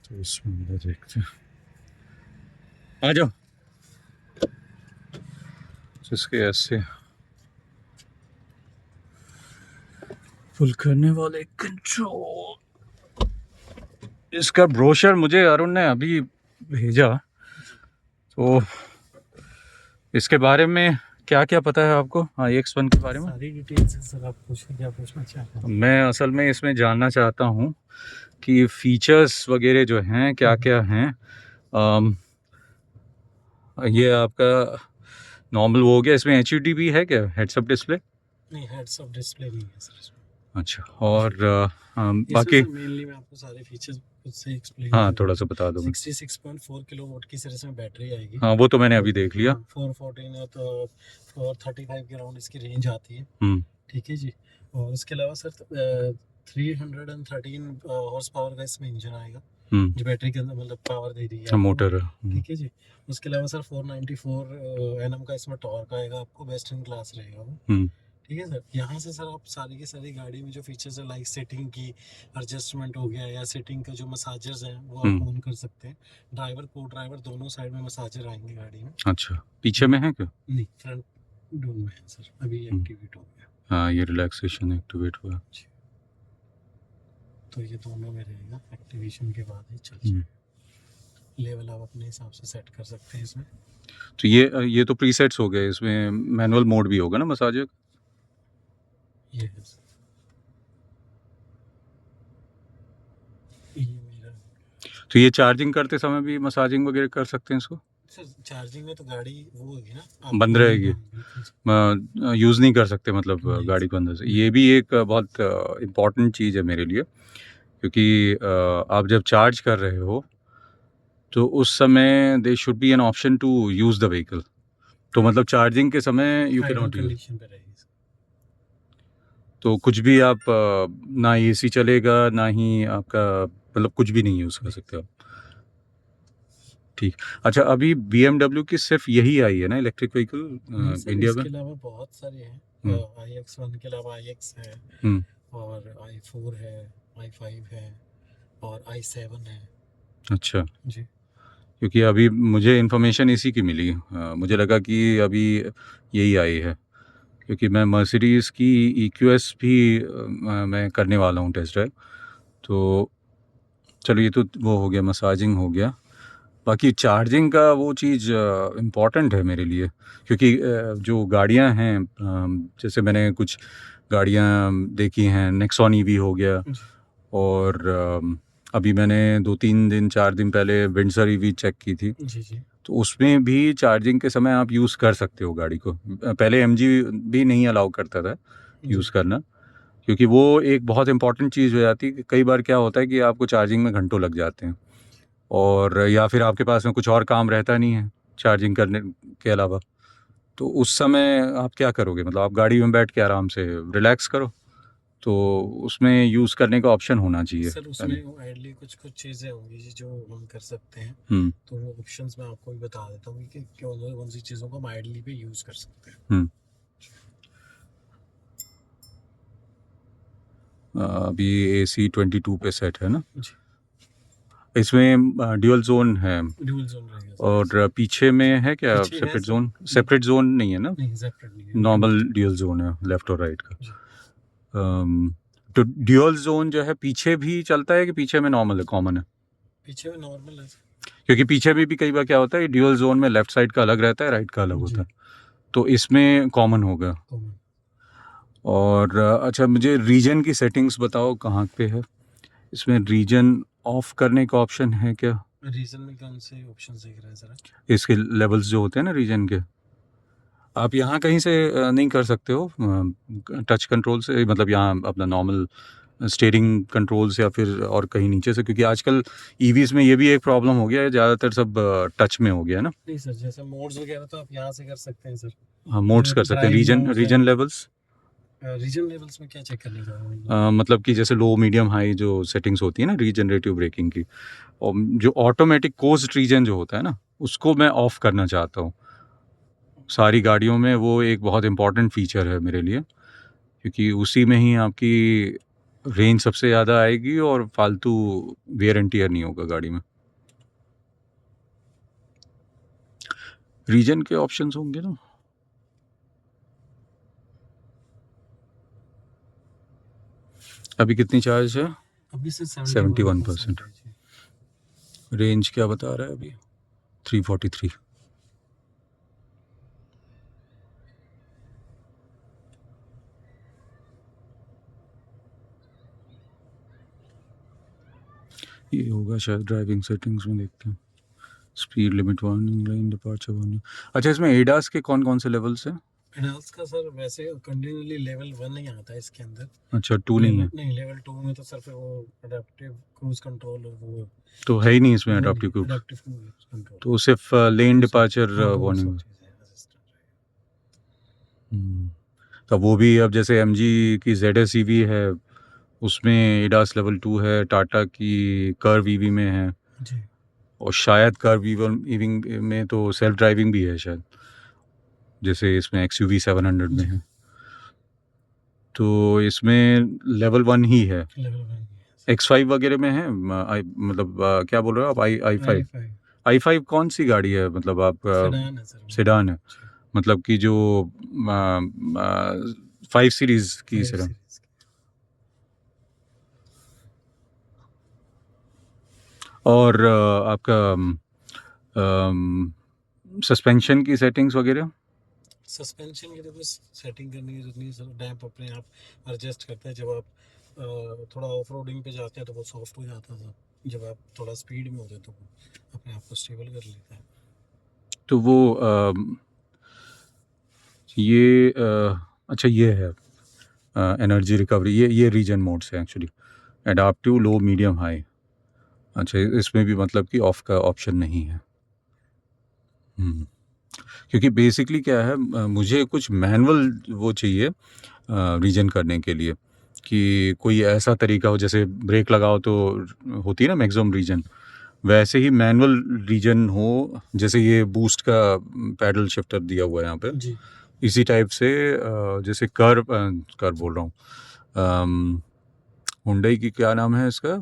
तो इसमें अंदर देखते हैं। आ जाओ। जिसके ऐसे फुल करने वाले कंट्रोल, इसका ब्रोशर मुझे अरुण ने अभी भेजा, तो इसके बारे में क्या क्या पता है आपको iX1 के बारे में? सारी डिटेल्स है सर, आप पूछिए क्या पूछना चाहते हैं। मैं असल में इसमें जानना चाहता हूँ कि फीचर्स वगैरह जो हैं क्या क्या हैं। ये आपका नॉर्मल वो हो गया, इसमें HUD भी है क्या, हेड्सअप डिस्प्ले? नहीं, हेड्स अप डिस्प्ले नहीं है सर इसमें। अच्छा, और बाकी बाकी मेनली मैं आपको सारे फीचर्स खुद से एक्सप्लेन हाँ थोड़ा सा बता दो। 66.4 किलोवाट की सर इसमें बैटरी आएगी। हाँ वो तो मैंने अभी देख लिया। 414 है तो 435 के राउंड इसकी रेंज आती है। ठीक है जी। और उसके अलावा सर 313 हॉर्स पावर का इसमें इंजन आएगा जो बैटरी के अंदर मतलब पावर दे रही है मोटर। ठीक है जी। उसके अलावा सर 494 एनएम का इसमें टॉर्क आएगा आपको, बेस्ट इन क्लास रहेगा वो। ठीक है सर। यहाँ से सर आप सारी की सारी गाड़ी में जो फीचर्स है लाइक सेटिंग की एडजस्टमेंट हो गया या सेटिंग का जो मसाजर्स हैं वो आप ऑन कर सकते हैं। ड्राइवर को ड्राइवर दोनों साइड में मसाजर आएंगे गाड़ी में। अच्छा, पीछे में है क्या? नहीं, फ्रंट डोर में है सर, अभी एक्टिवेट हो गया। हाँ ये रिलैक्सेशन एक्टिवेट हुआ। तो ये दोनों में रहेगा, एक्टिवेशन के बाद ही चल जाएगा। लेवल आप अपने हिसाब से सेट कर सकते हैं इसमें। तो ये तो प्रीसेट्स हो गए, इसमें मैनुअल मोड भी होगा ना मसाजर? ये है सर, ये मेरा। तो ये चार्जिंग करते समय भी मसाजिंग वगैरह कर सकते हैं इसको? सर चार्जिंग में तो गाड़ी वो होगी ना, बंद रहेगी, यूज़ नहीं कर सकते मतलब गाड़ी को अंदर से। ये भी एक बहुत इम्पॉर्टेंट चीज़ है मेरे लिए, क्योंकि आप जब चार्ज कर रहे हो तो उस समय they should be an option to use the vehicle. तो मतलब चार्जिंग के समय यू कैन नॉट यूज। तो कुछ भी आप ना AC चलेगा ना ही आपका मतलब कुछ भी नहीं यूज़ कर सकते आप। ठीक। अच्छा, अभी BMW की सिर्फ यही आई है ना इलेक्ट्रिक व्हीकल इंडिया में? इसके अलावा बहुत सारे हैं। iX1 के अलावा iX है और i4 है, i5 है और i7 है। अच्छा जी। क्योंकि अभी मुझे इन्फॉर्मेशन इसी की मिली, मुझे लगा कि अभी यही आई है, क्योंकि मैं मर्सिडीज़ की EQS भी मैं करने वाला हूँ टेस्ट ड्राइव। तो चलो ये तो वो हो गया, मसाजिंग हो गया। बाकी चार्जिंग का वो चीज़ इम्पॉर्टेंट है मेरे लिए, क्योंकि जो गाड़ियाँ हैं जैसे मैंने कुछ गाड़ियाँ देखी हैं, नेक्सॉन EV हो गया, और अभी मैंने 2-3 दिन 4 दिन पहले विंडसर EV चेक की थी। जी। तो उसमें भी चार्जिंग के समय आप यूज़ कर सकते हो गाड़ी को। पहले MG भी नहीं अलाउ करता था यूज़ करना, क्योंकि वो एक बहुत इंपॉर्टेंट चीज़ हो जाती है कि कई बार क्या होता है कि आपको चार्जिंग में घंटों लग जाते हैं, और या फिर आपके पास में कुछ और काम रहता नहीं है चार्जिंग करने के अलावा। तो उस समय आप क्या करोगे, मतलब आप गाड़ी में बैठ के आराम से रिलैक्स करो, तो उसमें यूज़ करने का ऑप्शन होना चाहिए। सर उसमें आइडली कुछ चीज़ें होंगी जो हम कर सकते हैं। तो वो ऑप्शंस मैं आपको भी बता देता हूँ कि कौन सी चीज़ों को हम आइडली पे यूज़ कर सकते हैं। अभी AC 22 पे सेट है ना, इसमें ड्यूअल जोन है, और पीछे में है क्या सेपरेट जोन? सेपरेट जोन नहीं है ना, नॉर्मल ड्यूअल जोन है लेफ्ट और राइट का। तो ड्यूअल जोन जो है पीछे भी चलता है कि पीछे में नॉर्मल है, कॉमन है? पीछे में नॉर्मल है, क्योंकि पीछे में भी कई बार क्या होता है ड्यूअल जोन में लेफ्ट साइड का अलग रहता है, राइट का अलग होता है, तो इसमें कॉमन होगा। और अच्छा, मुझे रीजन की सेटिंग्स बताओ कहाँ पे है इसमें? रीजन ऑफ करने का ऑप्शन है क्या? रीजन में कौन से ऑप्शन दिख रहे हैं सर? इसके लेवल्स जो होते हैं ना रीजन के, आप यहाँ कहीं से नहीं कर सकते हो टच कंट्रोल से, मतलब यहाँ अपना नॉर्मल स्टीयरिंग कंट्रोल से या फिर और कहीं नीचे से? क्योंकि आजकल EVs में ये भी एक प्रॉब्लम हो गया है, ज़्यादातर सब टच में हो गया है ना। नहीं सर, जैसे मोड्स वगैरह तो आप यहाँ से कर सकते हैं सर। हाँ मोड्स कर सकते हैं। रीजन लेवल्स, रीजन लेवल्स में क्या चेक करने का? मतलब कि जैसे लो मीडियम हाई जो सेटिंग्स होती है ना रीजनरेटिव ब्रेकिंग की, और जो ऑटोमेटिक कोस्ट रीजन जो होता है ना, उसको मैं ऑफ़ करना चाहता हूँ सारी गाड़ियों में। वो एक बहुत इंपॉर्टेंट फीचर है मेरे लिए, क्योंकि उसी में ही आपकी रेंज सबसे ज़्यादा आएगी और फालतू वेयर एंड टियर नहीं होगा गाड़ी में। रीजन के ऑप्शंस होंगे ना। अभी कितनी चार्ज है? अभी से 71%। है जी। रेंज क्या बता रहा है अभी? 343। ये होगा शायद ड्राइविंग सेटिंग्स में, देखते हैं। Speed limit warning, line departure warning. अच्छा, इसमें एडास के कौन कौन से लेवल्स हैं? एडास का सर वैसे कंटिन्यूअली लेवल 1 ही आता है इसके अंदर। अच्छा, 2 नहीं है? नहीं, लेवल 2 में तो सर फिर वो अडेप्टिव क्रूज कंट्रोल और वो तो है ही नहीं इसमें वो नहीं adoptive cruise, adaptive cruise control. तो सिर्फ लेन डिपार्चर हाँ, वो सब वार्निंग। चीज़ें असिस्टेंट रहेगा। तो वो भी अब जैसे MG की ZS EV है, उसमें एडास लेवल 2 है, टाटा की कर्व EV में है, जी। और शायद कर्व EV में तो सेल्फ ड्राइविंग भी है शायद, जैसे इसमें XUV 700 में जी। है। तो इसमें लेवल 1 ही है। लेवल 1 ही है। X5 वगैरह में है? मतलब क्या बोल रहे हो आप? i5? i5 i5 कौन सी गाड़ी है, मतलब आप? सेडान है सर वो। सेडान है, जी। मतलब कि जो 5 सीरीज की 5 सेडान। सीरीज की। और आपका सस्पेंशन की सेटिंग्स वगैरह? सस्पेंशन की तो बस सेटिंग करनी है, जितनी सर डैम्प अपने आप एडजस्ट करता है। जब आप थोड़ा ऑफ रोडिंग पे जाते हैं तो वो सॉफ्ट हो जाता था, जब आप थोड़ा स्पीड में होते हैं तो वो अपने आप को स्टेबल कर लेता है। तो वो ये अच्छा, ये है एनर्जी रिकवरी, ये रीजन मोड्स है एक्चुअली, एडाप्टिव, लो, मीडियम, हाई। अच्छा, इसमें भी मतलब कि ऑफ का ऑप्शन नहीं है। क्योंकि बेसिकली क्या है, मुझे कुछ मैनुअल वो चाहिए रीजन करने के लिए, कि कोई ऐसा तरीका हो, जैसे ब्रेक लगाओ तो होती है ना मैक्सिमम रीजन, वैसे ही मैनुअल रीजन हो, जैसे ये बूस्ट का पैडल शिफ्टर दिया हुआ है यहाँ पे, जी। इसी टाइप से जैसे कर बोल रहा हूँ, हुंडई की क्या नाम है इसका,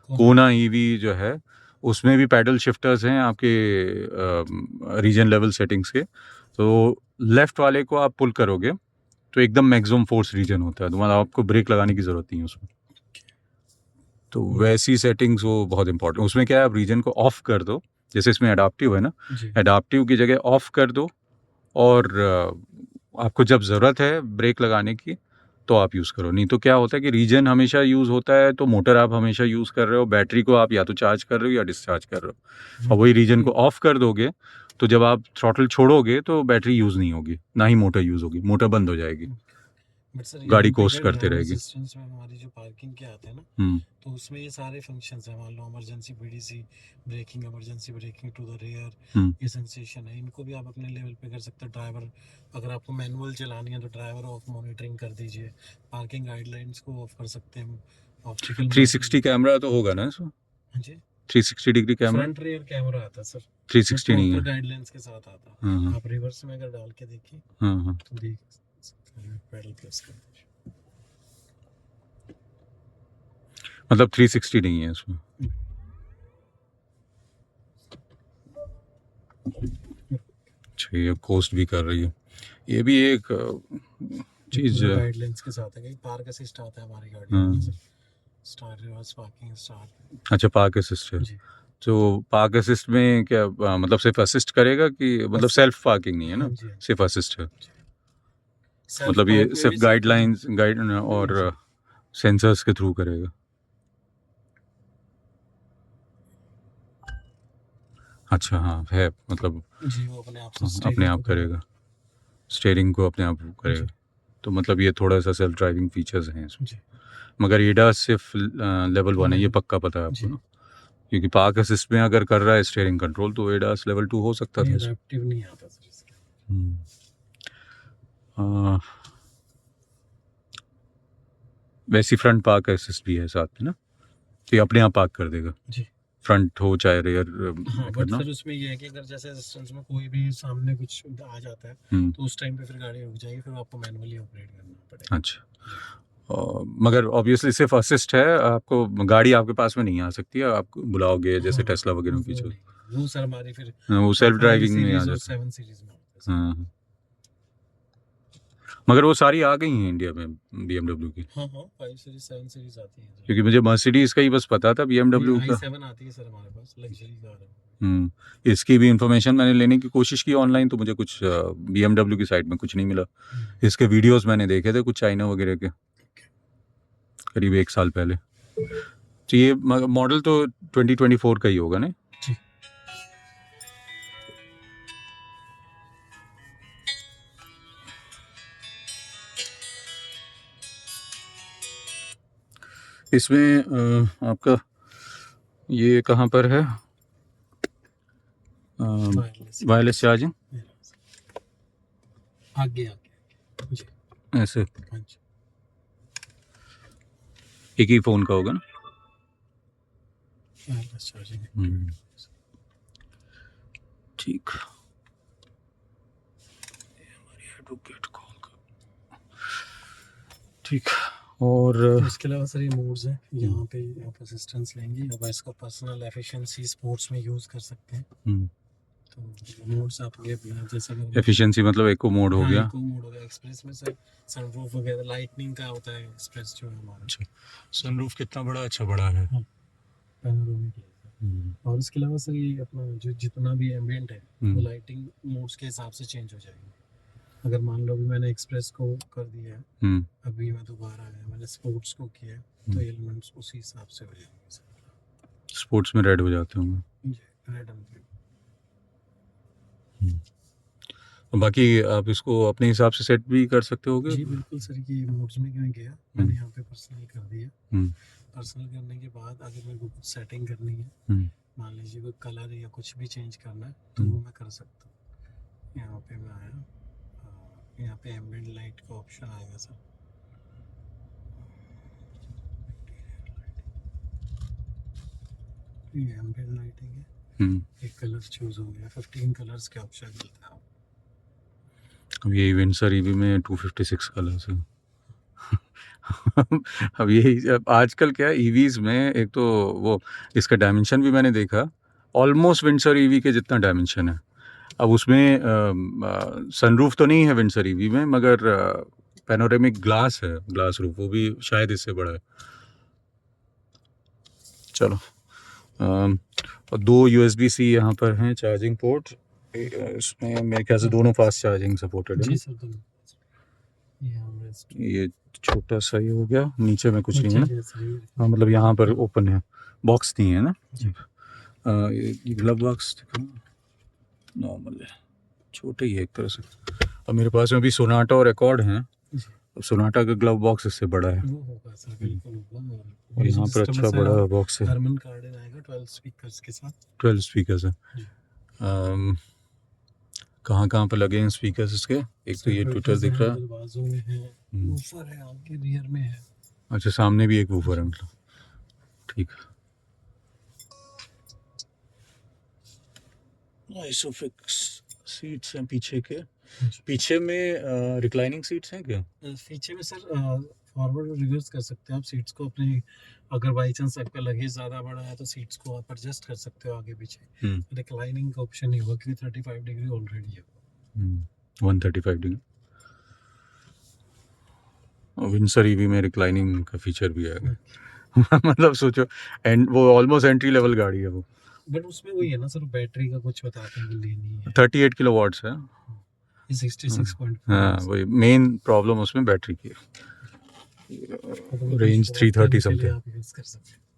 कोना ईवी जो है, उसमें भी पैडल शिफ्टर्स हैं आपके रीजन लेवल सेटिंग्स के। तो लेफ्ट वाले को आप पुल करोगे तो एकदम मैक्सिमम फोर्स रीजन होता है, तो मतलब आपको ब्रेक लगाने की ज़रूरत नहीं है उसमें। तो वैसी सेटिंग्स वो बहुत इंपॉर्टेंट, उसमें क्या है, आप रीजन को ऑफ कर दो, जैसे इसमें अडाप्टिव है ना, जी। अडाप्टिव की जगह ऑफ कर दो, और आपको जब ज़रूरत है ब्रेक लगाने की तो आप यूज़ करो। नहीं तो क्या होता है कि रीजन हमेशा यूज़ होता है तो मोटर आप हमेशा यूज़ कर रहे हो, बैटरी को आप या तो चार्ज कर रहे हो या डिस्चार्ज कर रहे हो, और वही रीजन को ऑफ कर दोगे तो जब आप थ्रॉटल छोड़ोगे तो बैटरी यूज़ नहीं होगी, ना ही मोटर यूज़ होगी, मोटर बंद हो जाएगी, बट सर गाड़ी यहाँ पे कोस्ट क्या करते ड्राइव रहेगी। असिस्टेंस में हमारी जो पार्किंग के आते हैं ना, तो उसमें ये सारे फंक्शंस हैं। मान लो emergency BDC braking, emergency braking to the rear, ये सेंसेशन है, इनको भी आप अपने लेवल पे कर सकते हो। ड्राइवर, अगर आपको मैनुअल चलानी है तो ड्राइवर ऑफ मॉनिटरिंग कर दीजिए, पार्किंग गाइडलाइंस को ऑफ कर सकते हैं, ऑब्स्टिकल 360 कैमरा तो होगा ना इसमें? हाँ जी। 360 degree camera? Front rear camera आता है सर, 360 नहीं है। प्रॉपर गाइडलाइंस के साथ आता है। आप रिवर्स में अगर डाल के देखिए तो देख सकते हैं, पैडल प्रेस कर दीजिए। मतलब 360 नहीं है इसमें। अच्छा, ये कोस्ट भी कर रही है, ये भी एक चीज है। गाइडलाइंस के साथ है, कहीं पार्क असिस्ट आता है हमारी गाड़ी में sir, start, reverse, parking, start. अच्छा, पार्क असिस्ट है। जी। तो पार्क असिस्ट में क्या मतलब सिर्फ असिस्ट करेगा, कि मतलब सेल्फ पार्किंग नहीं है ना, हाँ जी, हाँ जी। सिर्फ असिस्ट है? सेल्फ मतलब ये पार्क में सिर्फ भी सर गाइडलाइंस और सेंसर्स के थ्रू करेगा? अच्छा, हाँ है, मतलब जी, वो अपने आप से अपने स्टीयरिंग आप को करेगा, स्टीयरिंग को अपने आप करेगा। जी। तो मतलब ये थोड़ा सा सेल्फ ड्राइविंग फीचर्स हैं इसमें। जी। मगर एडास सिर्फ लेवल 1 है, ये पक्का पता है आपको जी। ना? क्योंकि पार्क असिस्ट में अगर कर रहा है स्टीयरिंग कंट्रोल तो एडास लेवल 2 हो सकता था नहीं, इसमें। अडैप्टिव नहीं आता सर इसके। वैसी फ्रंट पार्क असिस्ट भी है साथ में ना, तो ये अपने आप पार्क कर देगा, जी। फ्रंट हो चाहे रेयर हाँ, बट करना। फिर उसमें ये है कि अगर जैसे डिस्टेंस में कोई भी सामने कुछ आ जाता है तो उस टाइम पे फिर गाड़ी रुक जाएगी, फिर आपको मैनुअली ऑपरेट करना पड़ेगा। अच्छा, मगर ऑब्वियसली सिर्फ असिस्ट है, आपको गाड़ी आपके पास में नहीं आ सकती है, आप बुलाओगे जैसे हाँ, टेस्ला वगैरह की वो जो नहीं, वो सर हमारी फिर वो सेल्फ 5 ड्राइविंग में आ सीरीज और जाता है। 7 सीरीज में होता है सर। हाँ, मगर वो सारी आ गई हैं इंडिया में BMW की, हाँ हाँ 5 सीरीज 7 सीरीज आती है सर। क्योंकि मुझे मर्सिडीज का ही बस पता था, BMW का। i7 आती है सर हमारे पास, लग्जरी कार है। इसकी भी इंफॉर्मेशन मैंने लेने की कोशिश की ऑनलाइन, तो मुझे कुछ BMW की साइट में कुछ नहीं मिला। इसके वीडियोस मैंने देखे थे कुछ चाइना वगैरह के, करीब 1 साल पहले। तो ये मॉडल तो 2024 का ही होगा ना? जी। इसमें आपका ये कहाँ पर है वायरलेस चार्जिंग? आगे आगे जी। ऐसे हाँ जी। एक ही फ़ोन का होगा ना? Wireless charging. ठीक। हमारी एडवोकेट कॉल का, ठीक। और इसके अलावा सर ये मोड्स हैं, यहाँ पे आप असिस्टेंस लेंगे, अब इसका पर्सनल एफिशिएंसी स्पोर्ट्स में यूज़ कर सकते हैं। तो मोड्स आप ये जैसे अगर एफिशिएंसी मतलब इको मोड हो हाँ, गया। इको मोड हो गया। एक्सप्रेस में सर सनरूफ वगैरह लाइटनिंग का होता है एक्सप्रेस जो है हमारा। अच्छा, सनरूफ कितना बड़ा? अच्छा बड़ा है। हाँ, पैनोरामिक है सर। और इसके अलावा सर ये अपना जो जितना भी एम्बिएंट है वो लाइटिंग मोड्स के हिसाब से चेंज हो जाएगी। अगर मान लो अभी मैंने एक्सप्रेस को कर दिया है, अभी मैं दोबारा आया मैंने स्पोर्ट्स को किया, तो एलिमेंट्स उसी हिसाब से हो जाएंगे सर। स्पोर्ट्स में रेड हो जाते होंगे। जी, रेड एंड ग्रीन। बाकी आप इसको अपने हिसाब से सेट भी कर सकते होगे। जी बिल्कुल सर, ये मोड्स में क्यों गया मैंने यहाँ पे पर्सनल कर दिया। पर्सनल करने के बाद अगर मेरे को कुछ सेटिंग करनी है, मान लीजिए कोई कलर या कुछ भी चेंज करना है, तो वो मैं कर सकता हूँ। यहाँ पे मैं आया, यहाँ पे एम्बिएंट लाइट का ऑप्शन आएगा सर। ये एम्बिएंट लाइटिंग है, एक कलर चूज हो गया, 15 कलर्स के ऑप्शन मिलता है। अब ये विंडसर ईवी में 256 कलर्स है। अब यही आजकल क्या है ईवीज में, एक तो वो इसका डायमेंशन भी मैंने देखा, ऑलमोस्ट विंडसर ईवी के जितना डायमेंशन है। अब उसमें सनरूफ तो नहीं है विंडसर ईवी में, मगर पैनोरेमिक ग्लास है, ग्लास रूफ, वो भी शायद इससे बड़ा है। चलो, और 2 USB-C यहाँ पर हैं चार्जिंग पोर्ट। इसमें मेरे ख्याल से दोनों फास्ट चार्जिंग सपोर्टेड है। जी सर, दोनों। ये छोटा सा ही हो गया, नीचे में कुछ नहीं है ना? हाँ, मतलब यहाँ पर ओपन है, बॉक्स नहीं है ना? ये ग्लव बॉक्स नॉर्मल है, छोटे ही है एक तरह से। अब मेरे पास में भी सोनाटा और एकॉर्ड हैं, सोनाटा का ग्लव बॉक्स इससे बड़ा है, और यहाँ पर अच्छा बड़ा बॉक्स है। हरमन कार्डन आएगा 12 स्पीकर्स के साथ। 12 स्पीकर्स है। कहाँ कहाँ पर लगे हैं स्पीकर्स इसके? एक तो ये ट्विटर दिख रहा है, बाजू में है, वूफर है, आगे रियर में है। अच्छा, सामने भी एक वूफर है, मतलब ठीक है। आइसोफिक्स सीट्स हैं पीछे के, पीछे में रिक्लाइनिंग सीट्स हैं क्या? पीछे में सर फॉरवर्ड और रिवर्स कर सकते हैं आप सीट्स को अपने, अगर बाई चांस आपका लगेज ज़्यादा बड़ा है तो सीट्स को आप एडजस्ट कर सकते हो आगे पीछे। रिक्लाइनिंग का ऑप्शन नहीं होगा क्योंकि 35 डिग्री ऑलरेडी है। 135 डिग्री। विंडसर ईवी में रिक्लाइनिंग का फीचर भी है। मतलब सोचो, एंड वो ऑलमोस्ट एंट्री लेवल गाड़ी है वो, बट उसमें वही है ना सर, बैटरी का कुछ बताते हैं कि लेनी है। 38 किलोवाट्स है। 66.4। हाँ, वही मेन प्रॉब्लम उसमें बैटरी की है। रेंज 330 समथिंग,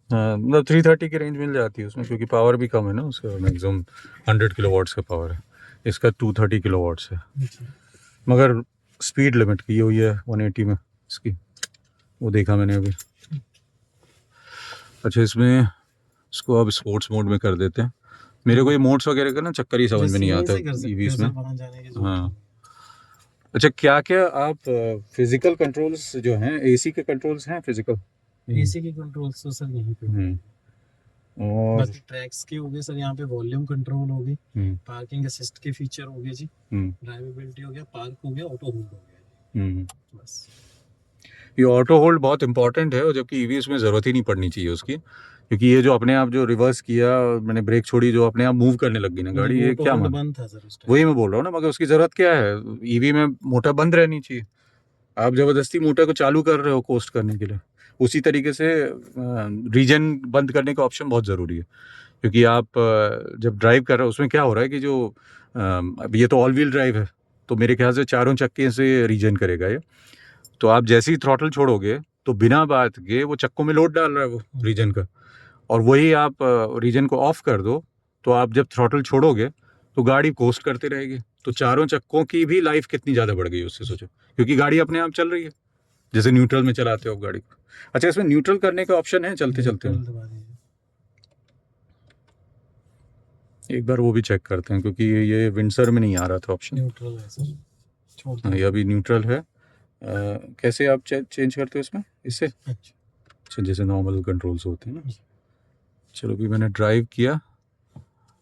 हाँ, मतलब 330 की रेंज मिल जाती है उसमें, क्योंकि पावर भी कम है ना उसका, मैक्सिमम 100 किलोवाट्स का पावर है, इसका 230 किलोवाट्स है। मगर स्पीड लिमिट की हुई है 180 में इसकी, वो देखा मैंने अभी। अच्छा, इसमें इसको अब स्पोर्ट्स मोड में कर देते हैं। मेरे को ये मोड्स वगैरह का ना चक्कर ही समझ में नहीं आता ईवीज में। हाँ, अच्छा, क्या क्या आप फिजिकल कंट्रोल्स जो हैं, एसी के कंट्रोल्स हैं फिजिकल? एसी के कंट्रोल्स तो सर यहीं पे, और बाकी ट्रैक्स के हो गए सर, यहाँ पे वॉल्यूम कंट्रोल हो गई, पार्किंग असिस्ट के फीचर हो गए जी, ड्राइवेबिलिटी हो गया, पार्क हो गया, ऑटो होल्ड हो गया जी, बस। ये ऑटो होल्ड बहुत इंपॉर्टेंट है, और जबकि ईवीएस में ज़रूरत ही नहीं पड़नी चाहिए उसकी, क्योंकि ये जो अपने आप जो रिवर्स किया और मैंने ब्रेक छोड़ी, जो अपने आप मूव करने लग गई ना गाड़ी, ये क्या मान, बंद था सर उस वही मैं बोल रहा हूँ ना, मगर उसकी ज़रूरत क्या है? ईवी में मोटर बंद रहनी चाहिए, आप ज़बरदस्ती मोटर को चालू कर रहे हो कोस्ट करने के लिए। उसी तरीके से रीजन बंद करने का ऑप्शन बहुत ज़रूरी है, क्योंकि आप जब ड्राइव कर रहे हो उसमें क्या हो रहा है कि जो अब ये तो ऑल व्हील ड्राइव है, तो मेरे ख्याल से चारों चक्के से रीजन करेगा ये। तो आप जैसे ही थ्रॉटल छोड़ोगे तो बिना बात के वो चक्कों में लोड डाल रहा है वो रीजन का, और वही आप रीजन को ऑफ कर दो, तो आप जब थ्रॉटल छोड़ोगे तो गाड़ी कोस्ट करते रहेगी, तो चारों चक्कों की भी लाइफ कितनी ज़्यादा बढ़ गई उससे सोचो, क्योंकि गाड़ी अपने आप चल रही है, जैसे न्यूट्रल में चलाते हो आप गाड़ी को। अच्छा, इसमें न्यूट्रल करने का ऑप्शन है चलते चलते में? एक बार वो भी चेक करते हैं, क्योंकि ये विंडसर में नहीं आ रहा था ऑप्शन। न्यूट्रल है सर, छोड़ हाँ, ये अभी न्यूट्रल है। कैसे आप चेंज करते हो इसमें, इससे? अच्छा, जैसे नॉर्मल कंट्रोल्स होते हैं ना। चलो, अभी मैंने ड्राइव किया।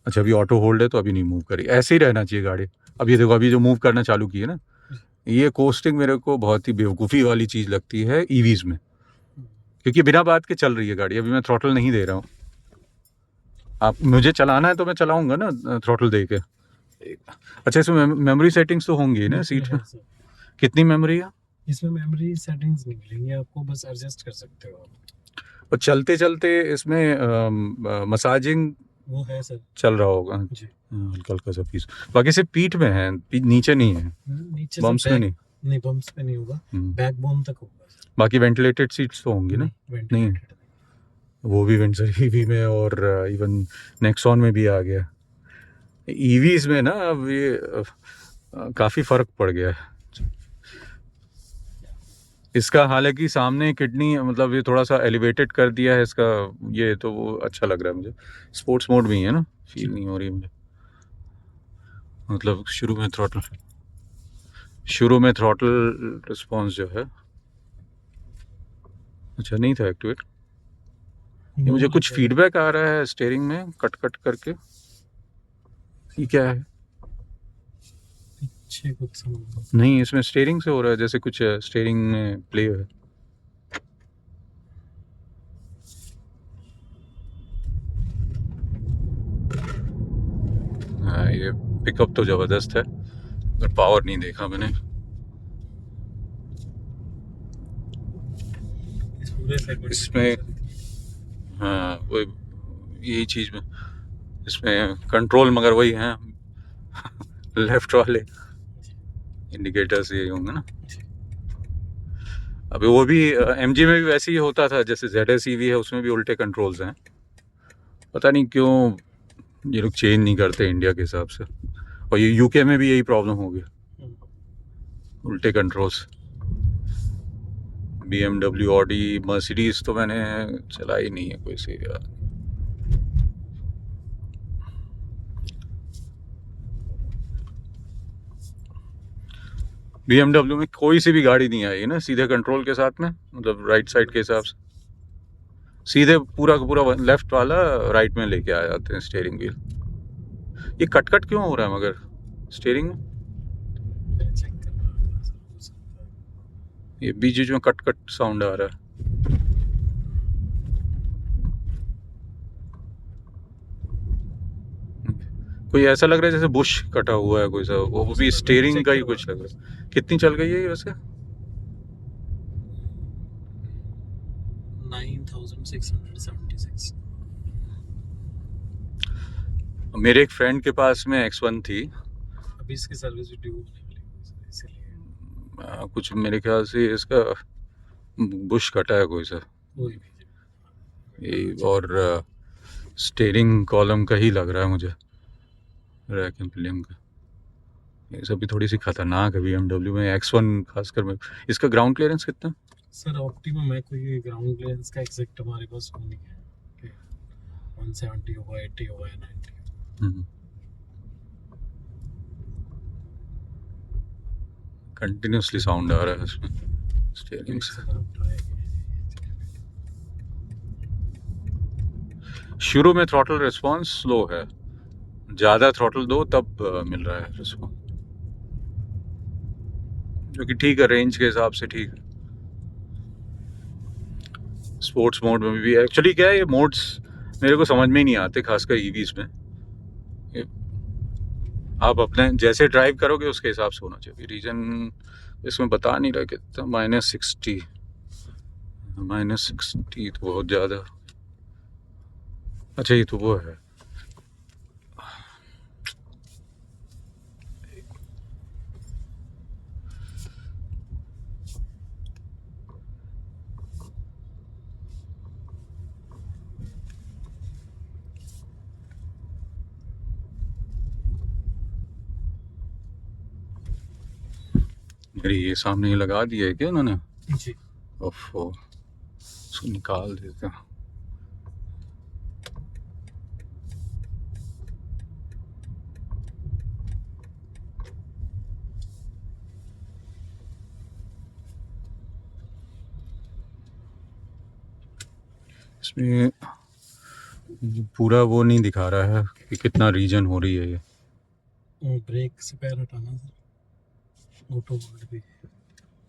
अच्छा, अभी ऑटो होल्ड है तो अभी नहीं मूव करी, ऐसे ही रहना चाहिए गाड़ी। अब ये देखो, अभी जो मूव करना चालू की है ना, ये कोस्टिंग मेरे को बहुत ही बेवकूफ़ी वाली चीज़ लगती है ईवीज में, क्योंकि बिना बात के चल रही है गाड़ी। अभी मैं थ्रॉटल नहीं दे रहा हूँ, आप मुझे चलाना है तो मैं चलाऊंगा ना थ्रॉटल दे के। अच्छा, इसमें मेमोरी सेटिंग्स तो होंगी ना सीट में? कितनी मेमोरी है इसमें? मेमोरी सेटिंग्स नहीं मिलेंगी आपको, बस एडजस्ट कर सकते हो आप। और चलते चलते इसमें मसाजिंग वो है सर, चल रहा होगा जी। हल्का हल्का सा पीस, बाकी सिर्फ पीठ में है, नीचे नहीं है, नीचे बम्प्स में नहीं। नहीं, बम्प्स पे नहीं होगा, बैकबोन तक होगा। बाकी वेंटिलेटेड सीट्स तो होंगी ना? नहीं, वो भी विंडसर ईवी में और इवन नेक्सॉन में भी आ गया। ईवीज में ना अब ये काफ़ी फ़र्क पड़ गया है इसका। हालांकि सामने किडनी, मतलब ये थोड़ा सा एलिवेटेड कर दिया है इसका, ये तो वो अच्छा लग रहा है मुझे। स्पोर्ट्स मोड भी है ना, फील नहीं हो रही मुझे, मतलब शुरू में थ्रॉटल रिस्पॉन्स जो है, अच्छा नहीं था एक्टिवेट। ये मुझे कुछ फीडबैक आ रहा है स्टीयरिंग में, कट कट करके, ये क्या है? पीछे कुछ नहीं, इसमें स्टीयरिंग से हो रहा है, जैसे कुछ स्टीयरिंग में प्ले है। हाँ, ये पिकअप तो ज़बरदस्त है, पर पावर नहीं देखा मैंने। इसमें हाँ, वो यही चीज़ में, इसमें कंट्रोल मगर वही हैं लेफ्ट वाले इंडिकेटर्स यही होंगे ना। अभी वो भी एमजी में भी वैसे ही होता था, जैसे ZS EV है उसमें भी उल्टे कंट्रोल्स हैं, पता नहीं क्यों ये लोग चेंज नहीं करते इंडिया के हिसाब से। और ये यूके में भी यही प्रॉब्लम हो गया, उल्टे कंट्रोल्स। BMW, ऑडी, मर्सिडीज तो मैंने चलाई नहीं है कोई सी यार। BMW में कोई सी भी गाड़ी नहीं आई है ना सीधे कंट्रोल के साथ में, मतलब राइट साइड के हिसाब से सीधे पूरा का पूरा लेफ्ट वाला राइट में लेके आ जाते हैं स्टीयरिंग व्हील। ये कट कट क्यों हो रहा है मगर स्टीयरिंग में? ये बीच बीच में कट कट साउंड आ रहा है। कोई ऐसा लग रहा है जैसे बुश कटा हुआ है कोई सा, वो भी स्टीयरिंग का ही कुछ लग रहा है। कितनी चल गई है ये वैसे? 9676। मेरे एक फ्रेंड के पास में X1 थी, अभी इसकी सर्विस ड्यू होने वाली है इसलिए कुछ मेरे ख्याल से इसका बुश कटा है कोई सा, और स्टीयरिंग कॉलम का ही लग रहा है मुझे, रैक एंड पिलियन का। ये सब भी थोड़ी सी खतरनाक है BMW में, X1 खासकर में। इसका ग्राउंड क्लियरेंस कितना? सर ऑप्टिमम है, कोई ग्राउंड क्लियरेंस का एग्जैक्ट हमारे पास नहीं है, 170 होगा, 80 होगा, 90। कंटिन्यूसली साउंड आ रहा है इसमें स्टीयरिंग से। शुरू में थ्रॉटल रिस्पॉन्स स्लो है, ज़्यादा थ्रॉटल दो तब मिल रहा है रिस्पॉन्स, जो कि ठीक है, रेंज के हिसाब से ठीक है। स्पोर्ट्स मोड में भी एक्चुअली क्या है, ये मोड्स मेरे को समझ में ही नहीं आते, खासकर ईवीज में। ये आप अपने जैसे ड्राइव करोगे उसके हिसाब से होना चाहिए। रीजन इसमें बता नहीं रहा कितना, -60। -60 तो बहुत ज़्यादा। अच्छा, ये तो वो है। मेरी ये सामने ही लगा दिया है क्या उन्होंने? जी। ओफो, इसको निकाल देते हैं। इसमें पूरा वो नहीं दिखा रहा है कि कितना रीजन हो रही है ये। ब्रेक से पैर हटाना सर, ऑटो होल्ड भी।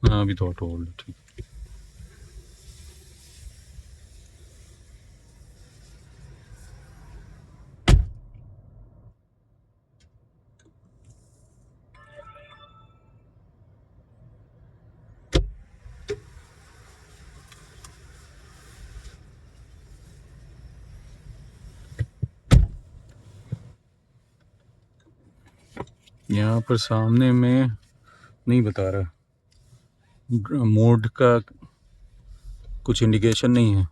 हाँ, अभी तो ऑटो होल्ड ठीक। यहाँ पर सामने में नहीं बता रहा, मोड का कुछ इंडिकेशन नहीं है।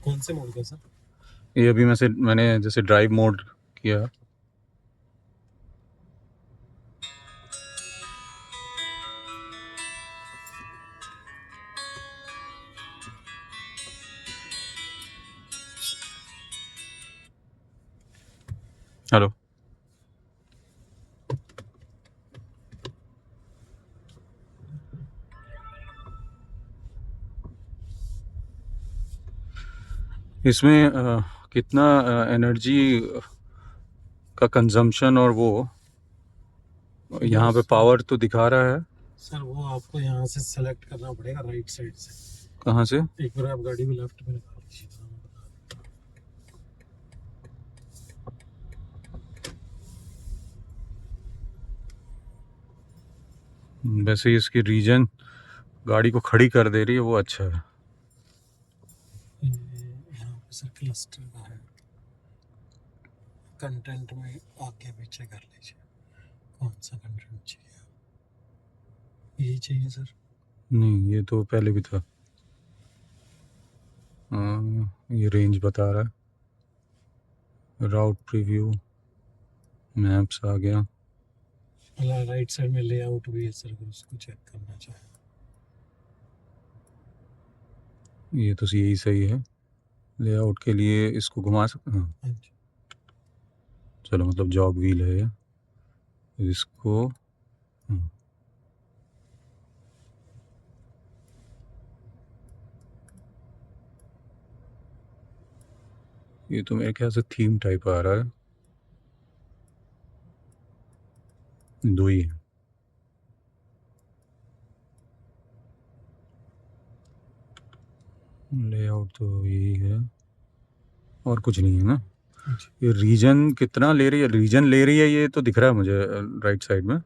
कौन से मोड का सर? ये अभी मैंने जैसे ड्राइव मोड किया, हेलो, इसमें कितना एनर्जी का कंजम्पशन और वो यहाँ पे पावर तो दिखा रहा है। सर वो आपको यहाँ से सेलेक्ट करना पड़ेगा राइट साइड से। कहाँ से? एक बार आप गाड़ी को लेफ्ट में लगा लीजिए। वैसे इसकी रीजन गाड़ी को खड़ी कर दे रही है, वो अच्छा है। यहाँ पे सर क्लस्टर का है, कंटेंट में आगे पीछे कर लीजिए कौन सा कंटेंट चाहिए। यही चाहिए सर? नहीं, ये तो पहले भी था। ये रेंज बता रहा है, राउट प्रीव्यू, मैप्स आ गया। राइट साइड में लेआउट भी है सर, उसको चेक करना चाहिए। ये तो यही सही है। लेआउट के लिए इसको घुमा सकते हैं। हाँ जी। चलो, मतलब जॉग व्हील है इसको। ये तो मेरे ख्याल से थीम टाइप आ रहा है, दो ही है। लेआउट तो यही है और कुछ नहीं है ना। ये रीजन कितना ले रही है? रीजन ले रही है ये तो दिख रहा है मुझे राइट साइड में।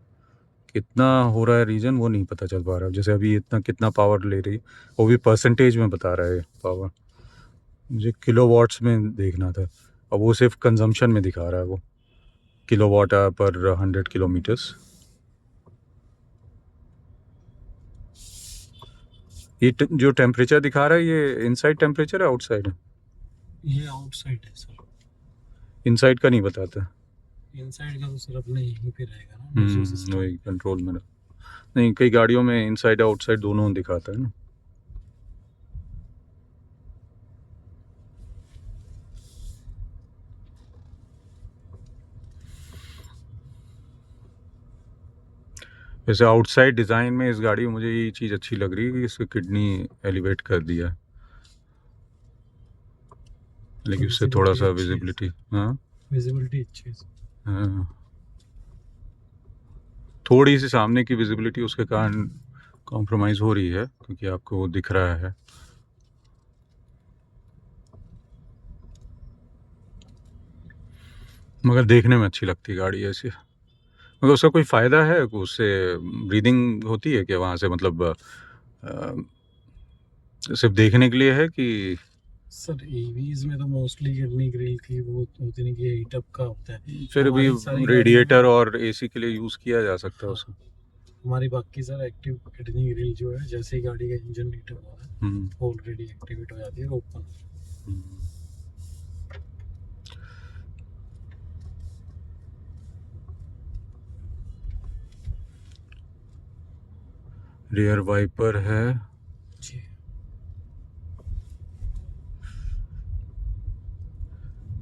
कितना हो रहा है रीजन वो नहीं पता चल पा रहा है। जैसे अभी इतना कितना पावर ले रही है, वो भी परसेंटेज में बता रहा है पावर। मुझे किलोवाट्स में देखना था, अब वो सिर्फ कंजम्पशन में दिखा रहा है वो, किलोवाट पर 100 किलोमीटर्स। ये जो टेम्परेचर दिखा रहा है, ये इनसाइड टेम्परेचर है आउटसाइड है? ये आउटसाइड है सर, इनसाइड का नहीं बताता। इनसाइड का तो सर अपने यहीं पे रहेगा ना। वही कंट्रोल में नहीं, कई गाड़ियों में इनसाइड आउटसाइड दोनों दिखाता है ना। वैसे आउटसाइड डिज़ाइन में इस गाड़ी में मुझे ये चीज़ अच्छी लग रही है कि इसकी किडनी एलिवेट कर दिया है, लेकिन उससे थोड़ा सा विजिबिलिटी, हाँ विजिबिलिटी अच्छी है। हाँ, थोड़ी सी सामने की विजिबिलिटी उसके कारण कॉम्प्रोमाइज़ हो रही है क्योंकि आपको वो दिख रहा है। मगर देखने में अच्छी लगती है गाड़ी ऐसी। मगर उसका कोई फ़ायदा है? उससे ब्रीदिंग होती है क्या वहाँ से, मतलब सिर्फ़ देखने के लिए है कि सर ईवीज में तो मोस्टली किडनी ग्रिल की वो होती नहीं कि हीटअप का होता है। फिर भी हमारी सारी गाड़ियों रेडिएटर में और एसी के लिए यूज़ किया जा सकता है हाँ, उसको? हमारी बाकी सर एक्टिव किडनी ग्रिल जो है जैसे ही गाड़ी का इंजन हीटअप हो रहा है हुँ, ऑलरेडी एक्टिवेट हो जाती है ओपन। हुँ। रियर वाइपर है। जी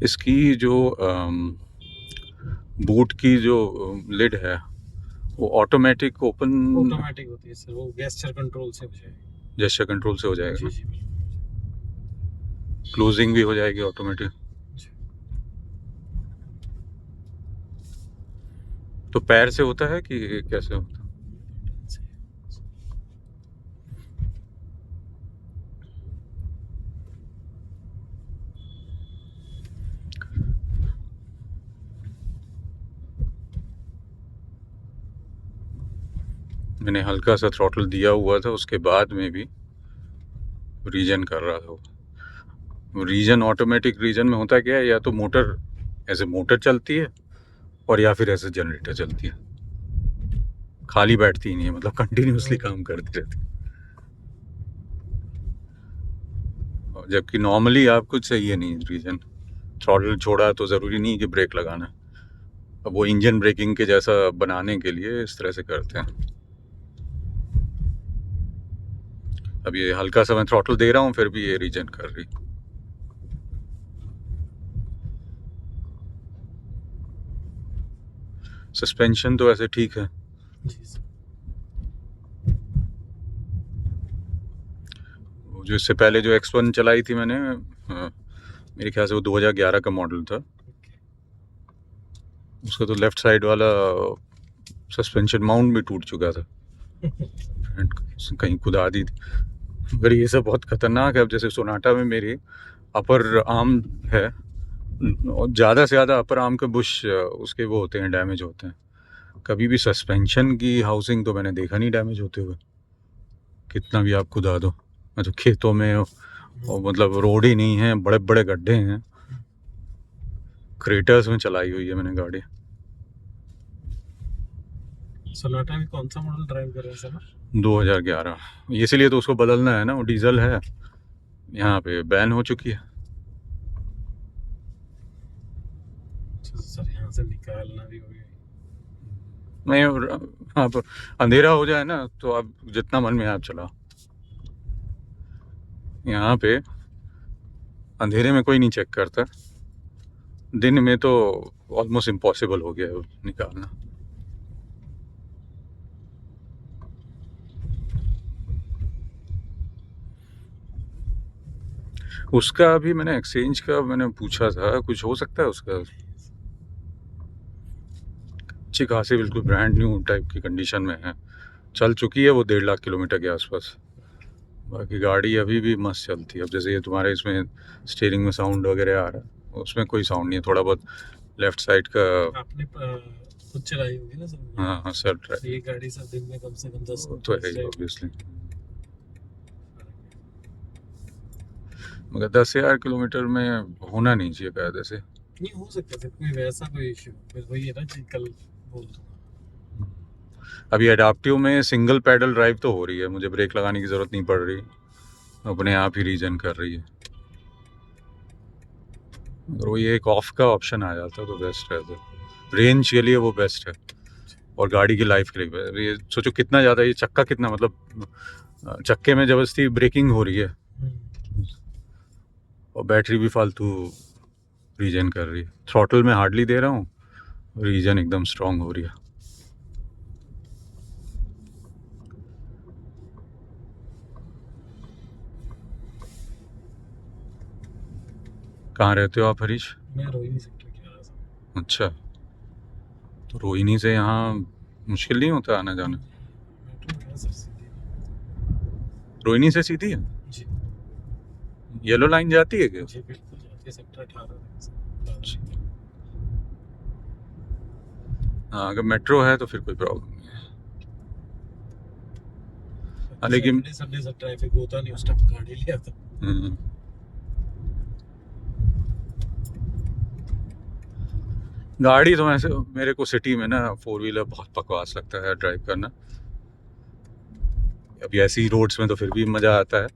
इसकी जो बूट की जो लिड है वो ऑटोमेटिक ओपन ऑटोमेटिक होती है सर, वो गेस्चर कंट्रोल से हो जाएगी। जेस्चर कंट्रोल से हो जाएगा जी ना? जी बिल्कुल। क्लोजिंग भी हो जाएगी ऑटोमेटिक। जी। तो पैर से होता है कि कैसे होता है? मैंने हल्का सा थ्रॉटल दिया हुआ था, उसके बाद में भी रीजन कर रहा था। रीजन ऑटोमेटिक रीजन में होता क्या है, या तो मोटर ऐसे मोटर चलती है और या फिर ऐसे जनरेटर चलती है, खाली बैठती ही नहीं है, मतलब कंटिन्यूसली काम करती रहती है। और जबकि नॉर्मली आपको चाहिए नहीं रीजन। थ्रॉटल छोड़ा तो ज़रूरी नहीं कि ब्रेक लगाना है। अब वो इंजन ब्रेकिंग के जैसा बनाने के लिए इस तरह से करते हैं। अब ये हल्का सा मैं थ्रॉटल दे रहा हूँ फिर भी ये रीजन कर रही। सस्पेंशन तो ऐसे ठीक है। जी सर। जो इससे पहले जो X1 चलाई थी मैंने, मेरे ख्याल से वो 2011 का मॉडल था। उसका तो लेफ्ट साइड वाला सस्पेंशन माउंट भी टूट चुका था, कहीं खुदा दी थी। मगर ये सब बहुत खतरनाक है। अब जैसे सोनाटा में मेरी अपर आर्म है, ज़्यादा से ज़्यादा अपर आर्म के बुश उसके वो होते हैं, डैमेज होते हैं। कभी भी सस्पेंशन की हाउसिंग तो मैंने देखा नहीं डैमेज होते हुए, कितना भी आप खुदा दो। मैं तो खेतों में और मतलब रोड ही नहीं है, बड़े बड़े गड्ढे हैं, क्रेटर्स में चलाई हुई है मैंने गाड़ी। सोनाटा में कौन सा मॉडल ड्राइव कर रहे हैं सर? 2011, इसीलिए तो उसको बदलना है ना, वो डीजल है, यहाँ पे बैन हो चुकी है। सर यहाँ से निकालना भी होगी। नहीं, आप अंधेरा हो जाए ना तो आप जितना मन में आप चलाओ। यहाँ पे अंधेरे में कोई नहीं चेक करता, दिन में तो ऑलमोस्ट इम्पॉसिबल हो गया है निकालना। उसका अभी मैंने एक्सचेंज का मैंने पूछा था, कुछ हो सकता है उसका? अच्छी खासी बिल्कुल ब्रांड न्यू टाइप की कंडीशन में है, चल चुकी है वो 1.5 लाख किलोमीटर के आसपास। बाकी गाड़ी अभी भी मस्त चलती है। अब जैसे ये तुम्हारे इसमें स्टीयरिंग में साउंड वगैरह आ रहा है, उसमें कोई साउंड नहीं है, थोड़ा बहुत लेफ्ट साइड का। आपने खुद चलाई होगी ना सर? हाँ हाँ, सेल्फ तो ये ड्राइव गाड़ी सर दिन में कम से कम 10 तो है ही ऑब्वियसली। मगर 10,000 किलोमीटर में होना नहीं चाहिए कायदे से। नहीं हो सकता सर, कोई वैसा कोई इशू फिर वही है ना कि कल बोल दूंगा। अभी एडाप्टिव में सिंगल पैडल ड्राइव तो हो रही है, मुझे ब्रेक लगाने की ज़रूरत नहीं पड़ रही, अपने आप ही रीजन कर रही है। अगर वो ये एक ऑफ का ऑप्शन आ जाता तो बेस्ट रहता, रेंज के लिए वो बेस्ट है और गाड़ी की लाइफ के लिए। ये सोचो कितना ज़्यादा, ये चक्का कितना, मतलब चक्के में ज़बरदस्ती ब्रेकिंग हो रही है और बैटरी भी फालतू रीजन कर रही है। थ्रॉटल में हार्डली दे रहा हूँ, रीजन एकदम स्ट्रांग हो रही है। कहाँ रहते हो आप हरीश? मैं रोहिणी सेक्टर की रहा था। अच्छा, तो रोहिणी से यहाँ मुश्किल नहीं होता आना जाना? मेट्रो है सर सीधी। रोहिणी से सीधी है? जी येलो लाइन जाती है क्या? जी बिल्कुल जाती है सेक्टर 18 तक। हाँ, अगर मेट्रो है तो फिर कोई प्रॉब्लम नहीं है। लेकिन सैटरडे संडे से ट्रैफिक होता नहीं, उस टाइम गाड़ी ले आता। हम्म, गाड़ी तो वैसे मेरे को सिटी में ना 4 व्हीलर बहुत बकवास लगता है ड्राइव करना। अभी ऐसी रोड्स में तो फिर भी मज़ा आता है।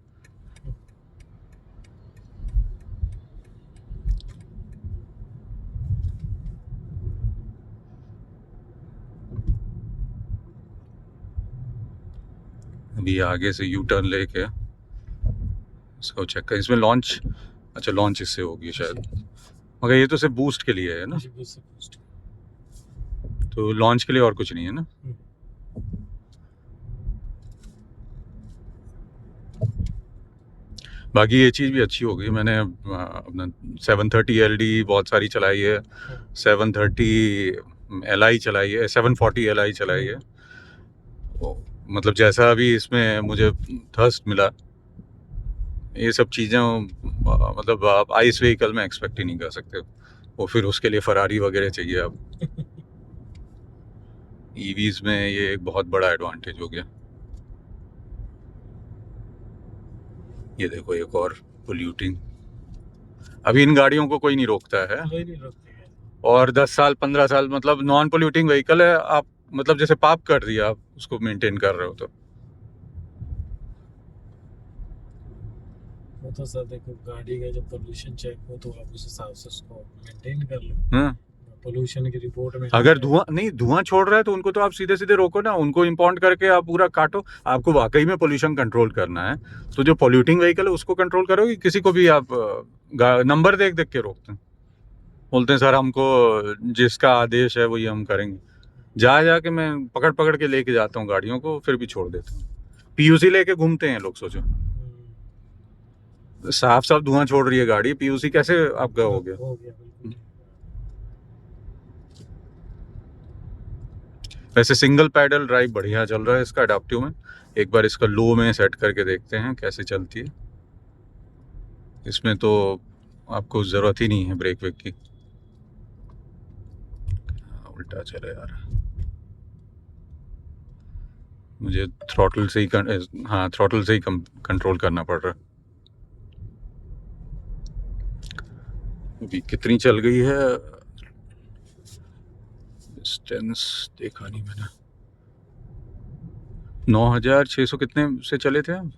अभी आगे से यू टर्न लेके इसको चेक कर, इसमें लॉन्च, अच्छा लॉन्च इससे होगी शायद, मगर ये तो सिर्फ बूस्ट के लिए है ना, जी boost। तो लॉन्च के लिए और कुछ नहीं है ना। बाकी ये चीज़ भी अच्छी हो गई, मैंने अपना 730 LD बहुत सारी चलाई है, 730 LI चलाई है, 740 LI चलाई है। मतलब जैसा अभी इसमें मुझे थर्स्ट मिला, ये सब चीज़ें मतलब आप आइस व्हीकल में एक्सपेक्ट ही नहीं कर सकते, वो फिर उसके लिए फरारी वगैरह चाहिए अब। ईवीज में ये एक बहुत बड़ा एडवांटेज हो गया। ये देखो एक और पोल्यूटिंग, अभी इन गाड़ियों को कोई नहीं रोकता है, कोई नहीं रोकते हैं। और 10 साल 15 साल मतलब नॉन पोल्यूटिंग व्हीकल है, आप मतलब जैसे पाप कर दिया आप उसको मेंटेन कर रहे हो तो। वो तो सर देखो गाड़ी का जब पोल्यूशन चेक हो तो आप उस हिसाब से उसको मेंटेन कर लो। हाँ, पोल्यूशन की रिपोर्ट में अगर धुआं छोड़ रहा है तो उनको तो आप सीधे सीधे रोको ना, उनको इंपाउंड करके आप पूरा काटो। आपको वाकई में पोल्यूशन कंट्रोल करना है तो जो पोल्यूटिंग व्हीकल है उसको कंट्रोल करो, कि किसी को भी आप नंबर देख देख के रोकते हैं, बोलते हैं सर हमको जिसका आदेश है वही हम करेंगे। जा जाके मैं पकड़ पकड़ के लेके जाता हूँ गाड़ियों को, फिर भी छोड़ देता हूँ। पीयूसी लेके घूमते हैं लोग, सोचो साफ साफ धुआं छोड़ रही है गाड़ी, पीयूसी कैसे आपका हो गया। बिल्कुल। वैसे सिंगल पैडल ड्राइव बढ़िया चल रहा है इसका अडाप्टिव में, एक बार इसका लो में सेट करके देखते हैं कैसे चलती है। इसमें तो आपको ज़रूरत ही नहीं है ब्रेक वेक की। उल्टा चले यार, मुझे थ्रॉटल से ही हाँ थ्रॉटल से ही कंट्रोल करना पड़ रहा है। अभी कितनी चल गई है, डिस्टेंस देखा नहीं मैंने, 9600 कितने से चले थे हम?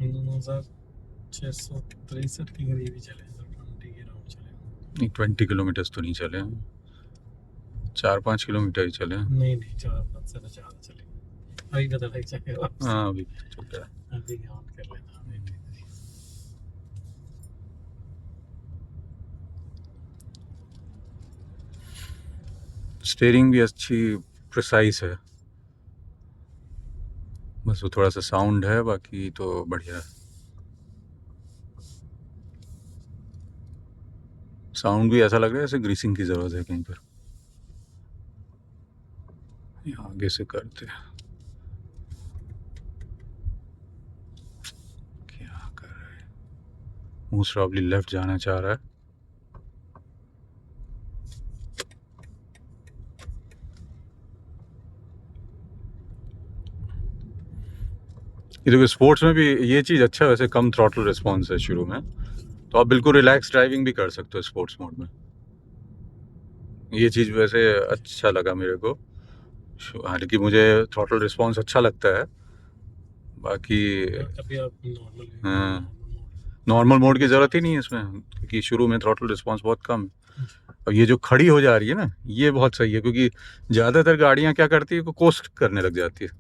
9663 के करीब ही चले, 20 के राउंड चले। नहीं 20 किलोमीटर तो नहीं चले हम, 4-5 किलोमीटर ही चले। नहीं 4-5 से ज़्यादा चले, अभी पता लग जाएगा। हाँ अभी चल रहा है। अभी ऑन कर लेना। स्टीयरिंग भी अच्छी प्रिसाइज है, बस वो थोड़ा सा साउंड है, बाकी तो बढ़िया है। साउंड भी ऐसा लग रहा है जैसे ग्रीसिंग की ज़रूरत है कहीं पर। आगे से करते हैं, क्या कर रहे हैं, मोस्ट प्रॉब्ली लेफ्ट जाना चाह रहा है। ये देखो स्पोर्ट्स में भी ये चीज़ अच्छा है, वैसे कम थ्रॉटल रिस्पॉन्स है शुरू में, तो आप बिल्कुल रिलैक्स ड्राइविंग भी कर सकते हो स्पोर्ट्स मोड में। ये चीज़ वैसे अच्छा लगा मेरे को, हालांकि मुझे थ्रॉटल रिस्पॉन्स अच्छा लगता है, बाकी अभी आप हाँ नॉर्मल मोड की ज़रूरत ही नहीं है इसमें, क्योंकि शुरू में थ्रॉटल रिस्पॉन्स बहुत कम है। और ये जो खड़ी हो जा रही है ना, ये बहुत सही है, क्योंकि ज़्यादातर गाड़ियाँ क्या करती है को कोस्ट करने लग जाती है,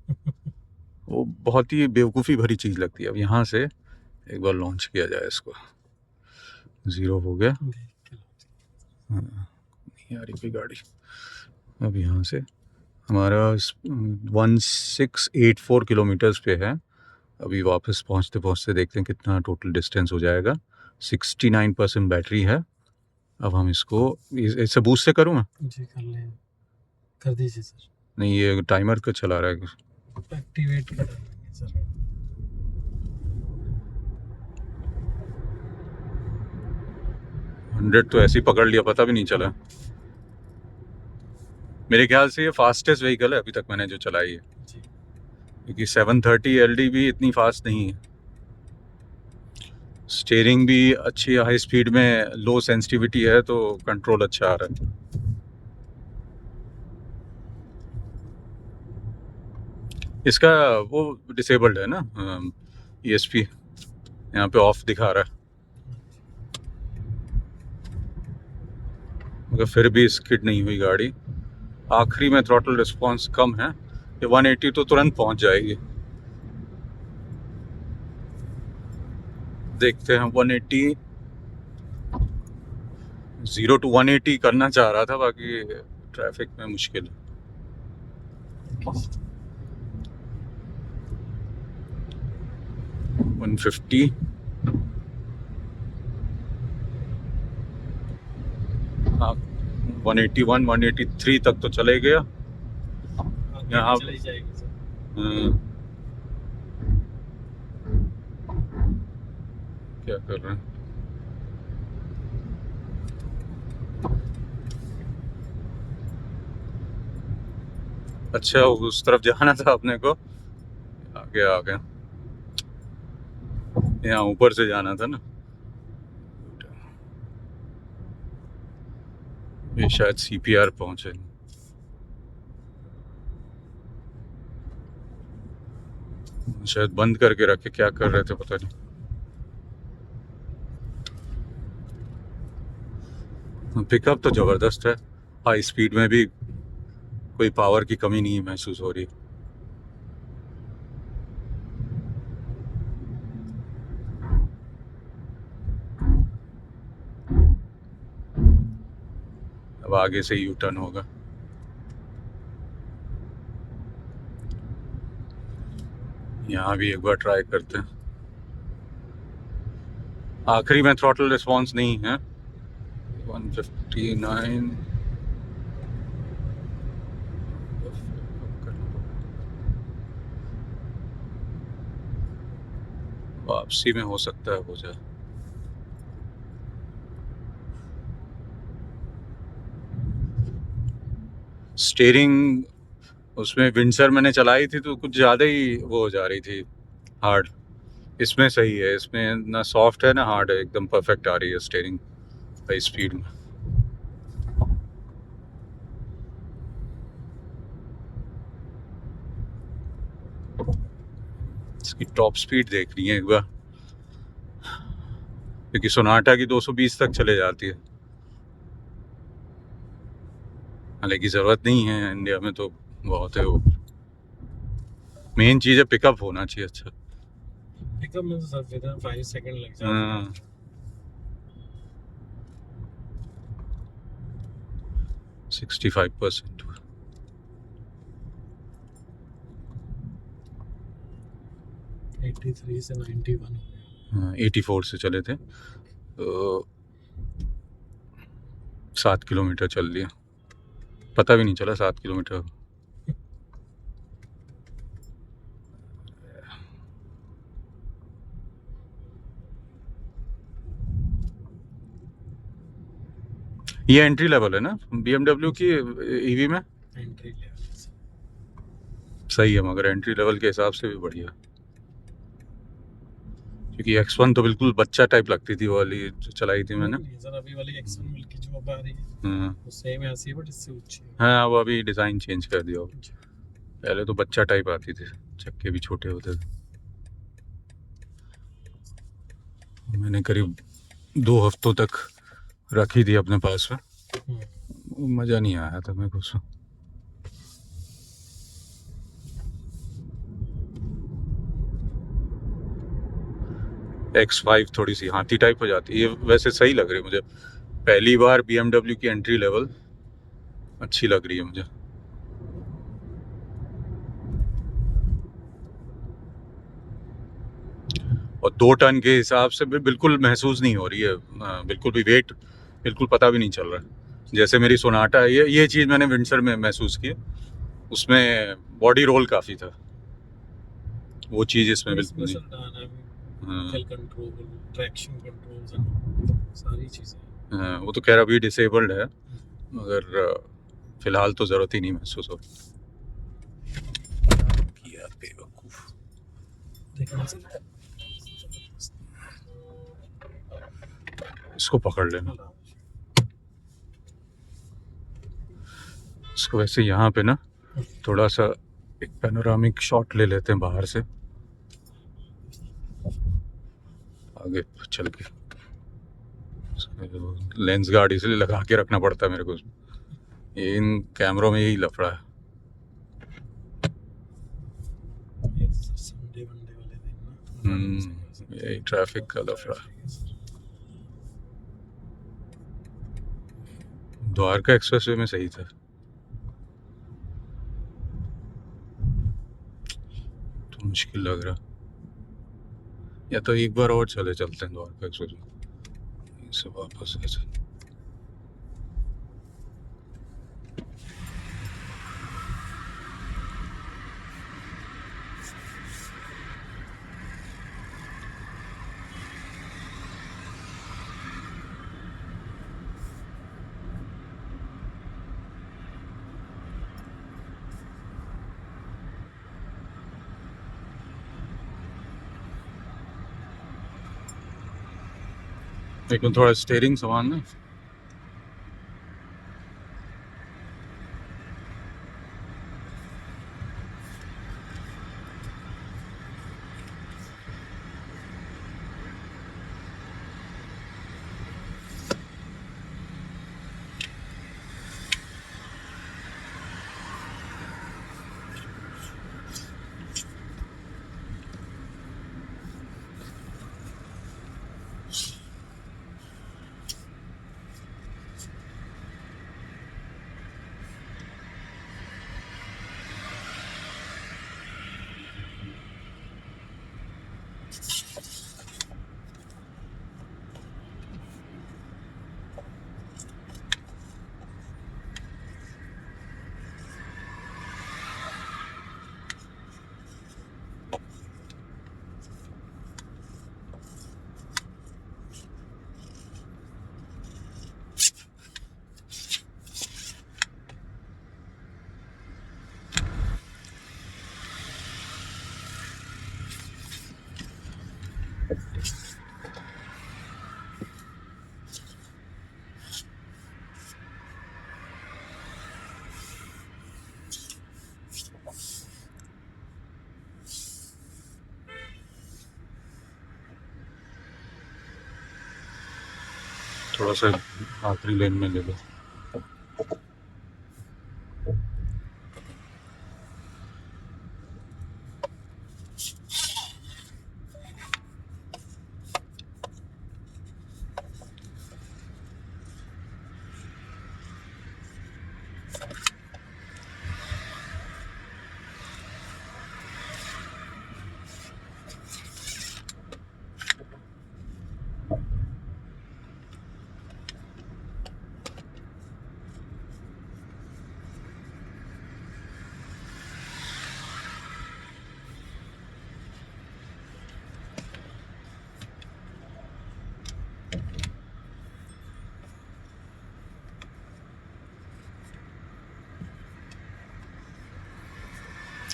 वो बहुत ही बेवकूफ़ी भरी चीज़ लगती है। अब यहाँ से एक बार लॉन्च किया जाए इसको, 0 हो गया। हाँ नहीं आ रही कोई गाड़ी। अब यहाँ से हमारा 1684 किलोमीटर्स पे है, अभी वापस पहुँचते पहुँचते देखते हैं कितना टोटल डिस्टेंस हो जाएगा। 69% बैटरी है। अब हम इसको इसे बूस्ट से करूँ मैं? जी कर लें, कर दीजिए सर। नहीं ये टाइमर का चला रहा है, एक्टिवेट कर देंगे सर। 100 तो ऐसे ही पकड़ लिया, पता भी नहीं चला। मेरे ख्याल से ये फास्टेस्ट व्हीकल है अभी तक मैंने जो चलाई है, जी। क्योंकि 730 LD भी इतनी फास्ट नहीं है। स्टीयरिंग भी अच्छी हाई स्पीड में लो सेंसिटिविटी है, तो कंट्रोल अच्छा आ रहा है। इसका वो डिसेबल्ड है ना, ESP यहाँ पे ऑफ दिखा रहा है, मगर फिर भी स्किड नहीं हुई गाड़ी। आखिरी में थ्रॉटल रिस्पांस कम है, ये 180 तो तुरंत पहुंच जाएगी। देखते हैं 180, 0 to 180 करना चाह रहा था, बाकी ट्रैफिक में मुश्किल है। 150, हाँ 181, 183 तक तो चले गया। यहाँ चली जाएगी सर। क्या कर रहे हैं? अच्छा, उस तरफ जाना था अपने को, आगे आ गया। यहाँ ऊपर से जाना था ना, ये शायद CPR पहुंचे। शायद बंद करके रखे, क्या कर रहे थे पता नहीं। पिकअप तो जबरदस्त है, हाई स्पीड में भी कोई पावर की कमी नहीं महसूस हो रही। अब आगे से यू टर्न होगा। यहाँ भी एक बार ट्राई करते हैं। आखिरी में थ्रॉटल रिस्पांस नहीं है। 159, वापसी में हो सकता है हो जाए। स्टीयरिंग उसमें विंडसर मैंने चलाई थी तो कुछ ज़्यादा ही वो हो जा रही थी, हार्ड। इसमें सही है, इसमें ना सॉफ्ट है ना हार्ड है, एकदम परफेक्ट आ रही है स्टीयरिंग हाई स्पीड में। इसकी टॉप स्पीड देखनी है एक बार, क्योंकि सोनाटा की 220 तक चले जाती है। हालांकि ज़रूरत नहीं है, इंडिया में तो बहुत है वो। मेन चीज़ है पिकअप होना चाहिए अच्छा। पिकअप में तो सर विदिन 5 सेकंड लग जाते हैं। 65%। 83 से 91 हो गया। 84 से चले थे, तो 7 किलोमीटर चल लिया, पता भी नहीं चला 7 किलोमीटर। ये एंट्री लेवल है ना BMW की EV में? एंट्री लेवल सही है, मगर एंट्री लेवल के हिसाब से भी बढ़िया, क्योंकि X1 तो बिल्कुल बच्चा टाइप लगती थी वो वाली जो चलाई थी मैंने। सर अभी वाली X1 मिलके जो अब आ रही है वो सेम ऐसी है बट इससे ऊंची है। हाँ, वो अभी डिज़ाइन चेंज कर दिया। पहले तो बच्चा टाइप आती थी, चक्के भी छोटे होते थे। मैंने करीब 2 हफ्तों तक रखी थी अपने पास में, मज़ा नहीं आया था मेरे को उसमें। X5 थोड़ी सी हाथी टाइप हो जाती है, ये वैसे सही लग रही है मुझे। पहली बार BMW की एंट्री लेवल अच्छी लग रही है मुझे। और 2 टन के हिसाब से भी बिल्कुल महसूस नहीं हो रही है, बिल्कुल भी वेट बिल्कुल पता भी नहीं चल रहा है। जैसे मेरी सोनाटा है, ये चीज़ मैंने विंडसर में महसूस की, उसमें बॉडी रोल काफ़ी था। वो चीज़ इसमें बिल्कुल इसमें नहीं। सब डायनामिक हाँ, व्हीकल कंट्रोल, ट्रैक्शन कंट्रोल्स, सारी चीज़ें। हाँ, वो तो खैर अभी डिसेबल्ड है, मगर फ़िलहाल तो ज़रूरत ही नहीं महसूस हो किया बेवकूफ़। देखना सर, इसको पकड़ लेना। इसको वैसे यहाँ पे ना थोड़ा सा एक पैनोरामिक शॉट ले लेते हैं बाहर से, आगे चल के। लेंस गार्ड इसलिए लगा के रखना पड़ता है मेरे को, ये इन कैमरों में यही लफड़ा है। संडे वनडे वाले दिन ना आराम से कर सकते यही हैं। ट्रैफिक का लफड़ा है। द्वारका एक्सप्रेसवे में सही था, तो मुश्किल लग रहा। या तो एक बार और चले चलते हैं द्वारका एक्सप्रेसवे से वापस ऐसे। एक मिनट, थोड़ा स्टेयरिंग संभालना। थोड़ा सा आखिरी लेन में ले लो।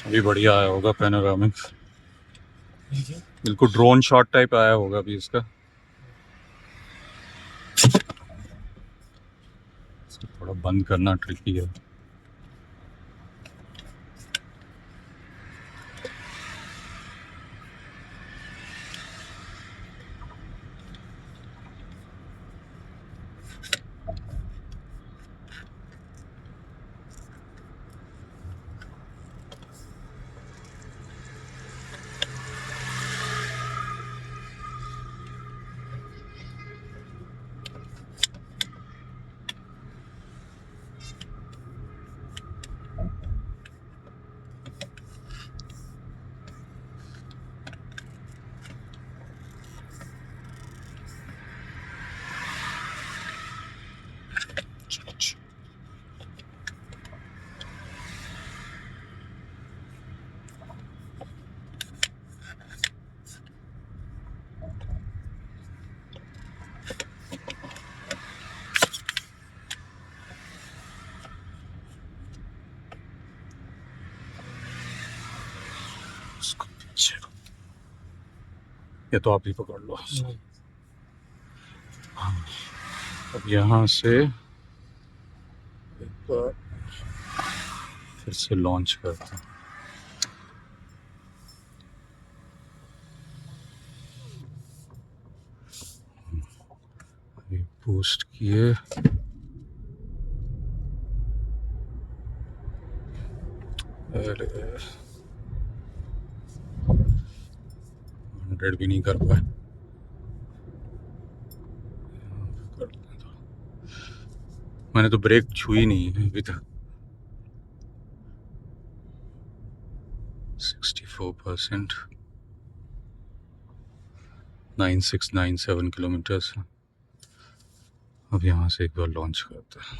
अभी बढ़िया आया होगा पैनोरामिक, बिल्कुल ड्रोन शॉट टाइप आया होगा अभी इसका। इसको थोड़ा बंद करना ट्रिकी है। या तो आप ही पकड़ लो। नहीं, अब यहाँ से एक बार फिर से लॉन्च करते हैं। पोस्ट किए, अरे 100 भी नहीं कर पाए। मैंने तो ब्रेक छुई नहीं है अभी तक। 64%, 9697 किलोमीटर्स। अब यहाँ से एक बार लॉन्च करते हैं।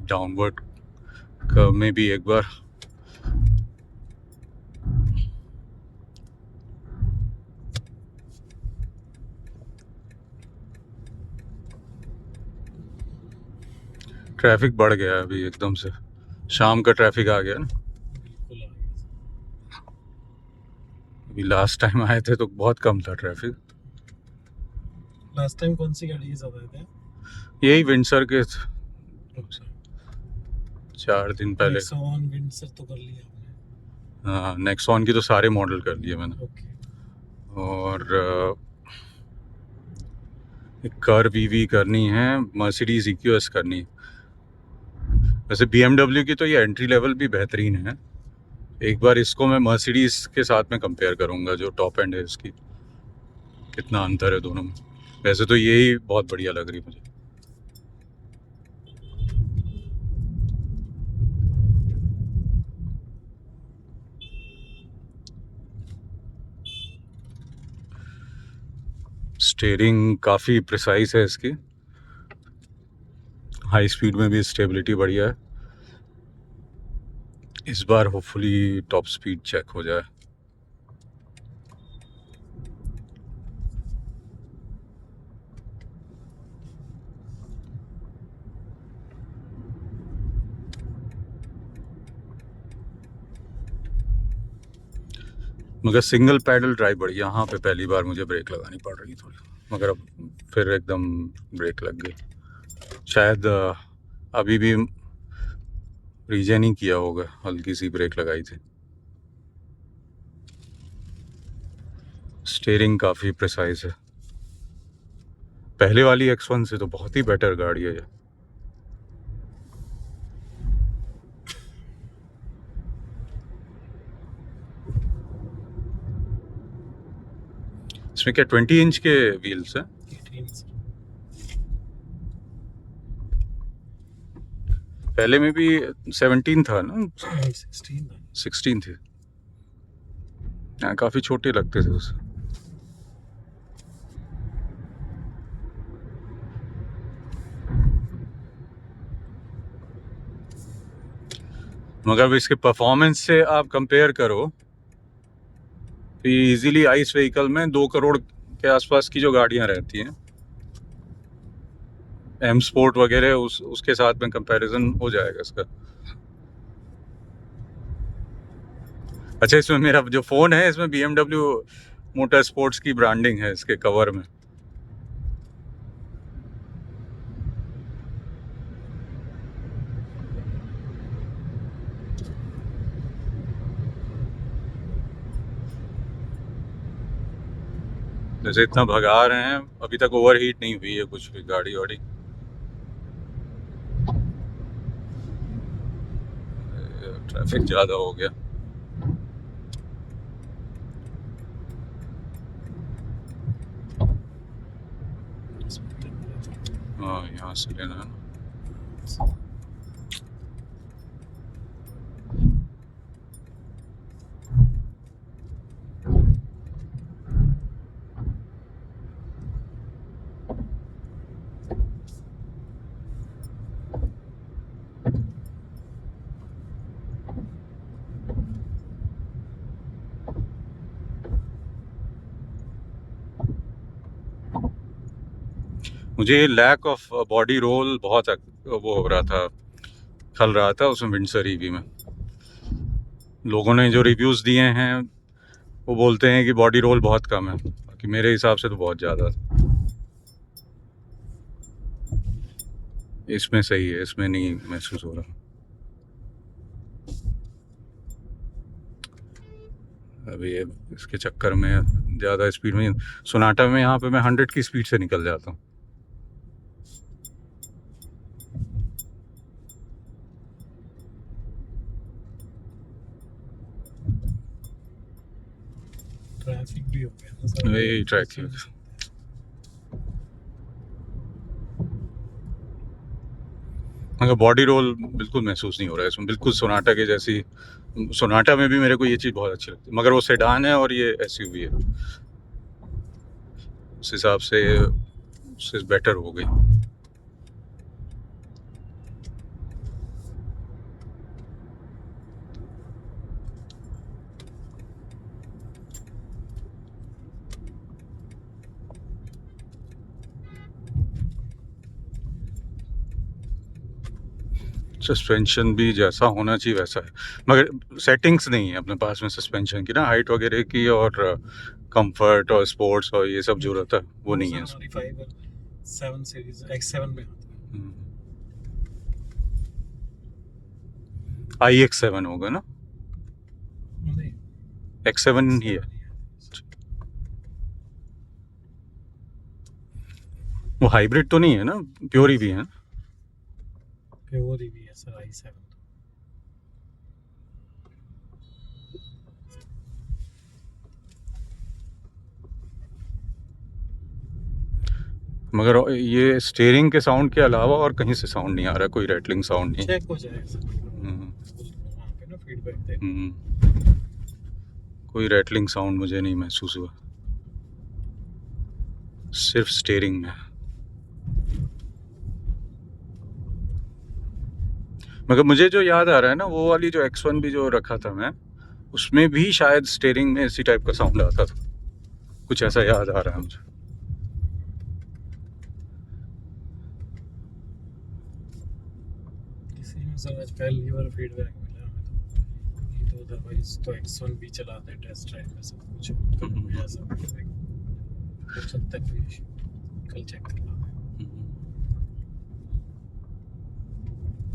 डाउनवर्ड कर्व में भी एक बार ट्रैफिक बढ़ गया है अभी एकदम से। शाम का ट्रैफिक आ गया ना। बिल्कुल आ गया। अभी लास्ट टाइम आए थे तो बहुत कम था ट्रैफिक। लास्ट टाइम कौन सी गाड़ी के साथ आए थे? यही विंडसर के अच्छा, 4 दिन पहले। नेक्सॉन विंडसर तो कर लिया आपने? हाँ, नेक्सॉन की तो सारे मॉडल कर लिए मैंने। ओके। और एक कर्व ईवी करनी है, मर्सिडीज EQS करनी है। वैसे BMW की तो ये एंट्री लेवल भी बेहतरीन है। एक बार इसको मैं मर्सिडीज के साथ में कंपेयर करूंगा, जो टॉप एंड है इसकी, कितना अंतर है दोनों में। वैसे तो यही बहुत बढ़िया लग रही मुझे। स्टीयरिंग काफ़ी प्रिसाइज है इसकी, हाई स्पीड में भी स्टेबिलिटी बढ़िया है। इस बार होपफुली टॉप स्पीड चेक हो जाए। मगर सिंगल पैडल ड्राइव बढ़िया। यहाँ पे पहली बार मुझे ब्रेक लगानी पड़ रही थोड़ी, मगर अब फिर एकदम ब्रेक लग गई। शायद अभी भी रीजन ही किया होगा, हल्की सी ब्रेक लगाई थी। स्टीयरिंग काफ़ी प्रिसाइज है। पहले वाली X1 से तो बहुत ही बेटर गाड़ी है ये। इसमें क्या 20 इंच के व्हील्स हैं? 18 सर। पहले में भी 17 था ना? 16 था। 16 थे। हाँ, काफ़ी छोटे लगते थे उस। मगर इसके परफॉर्मेंस से आप कंपेयर करो तो ये इजीली आइस व्हीकल में 2 करोड़ के आसपास की जो गाड़ियां रहती हैं, M स्पोर्ट वगैरह, उसके साथ में कंपैरिजन हो जाएगा इसका। अच्छा, इसमें मेरा जो फ़ोन है इसमें BMW मोटर स्पोर्ट्स की ब्रांडिंग है इसके कवर में। जैसे इतना भगा रहे हैं, अभी तक ओवर हीट नहीं हुई है कुछ भी गाड़ी वाड़ी। ट्रैफिक ज़्यादा हो गया। हाँ, यहाँ से लेना है ना। मुझे लैक ऑफ बॉडी रोल बहुत वो हो रहा था, खल रहा था उसमें विंडसर ईवी में। लोगों ने जो रिव्यूज़ दिए हैं वो बोलते हैं कि बॉडी रोल बहुत कम है, बाकी मेरे हिसाब से तो बहुत ज़्यादा था। इसमें सही है, इसमें नहीं महसूस हो रहा। अभी ये इसके चक्कर में ज़्यादा स्पीड में, सोनाटा में यहाँ पे मैं 100 की स्पीड से निकल जाता हूँ। ट्रैफिक भी हो गया ना सर, वही ट्रैक मगर बॉडी रोल बिल्कुल महसूस नहीं हो रहा है इसमें, बिल्कुल सोनाटा के जैसी। सोनाटा में भी मेरे को ये चीज़ बहुत अच्छी लगती है, मगर वो सेडान है और ये एसयूवी है, उस हिसाब से उससे बेटर हो गई। सस्पेंशन भी जैसा होना चाहिए वैसा है, मगर सेटिंग्स नहीं है अपने पास में सस्पेंशन की ना, हाइट वगैरह की और कंफर्ट और स्पोर्ट्स और ये सब जो रहता है वो नहीं है। 7 सीरीज X7 में आता है। iX7 होगा ना, नहीं, X7 ही है। वो हाइब्रिड तो नहीं है ना, प्योर ईवी है। प्योर ईवी है सर i7। मगर ये स्टीयरिंग के साउंड के अलावा और कहीं से साउंड नहीं आ रहा, कोई रैटलिंग साउंड नहीं। चेक हो जाएगा सर, हम्म, वहाँ पे ना फीडबैक दे। कोई रैटलिंग साउंड मुझे नहीं महसूस हुआ, सिर्फ स्टीयरिंग में। मगर मुझे जो याद आ रहा है ना, वो वाली जो X1 भी जो रखा था मैं, उसमें भी शायद स्टीयरिंग में इसी टाइप का साउंड आता था, कुछ ऐसा याद आ रहा है मुझे। इसी में सर आज पहली बार फीडबैक मिला हमें, तो ये तो अदरवाइज तो X1 भी चलाते हैं टेस्ट ड्राइव में सब कुछ, तो कोई ऐसा फीडबैक हो सकता है कोई, कल चेक करना है।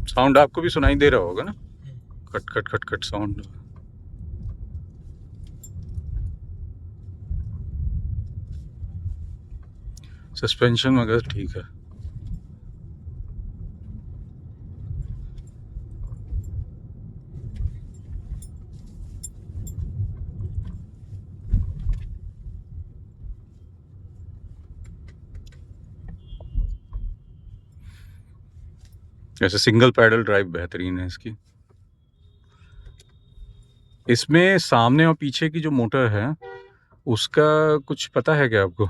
साउंड आपको भी सुनाई दे रहा होगा ना, cut cut cut cut sound. Suspension मगर ठीक है। जैसे सिंगल पैडल ड्राइव बेहतरीन है इसकी। इसमें सामने और पीछे की जो मोटर है उसका कुछ पता है क्या आपको,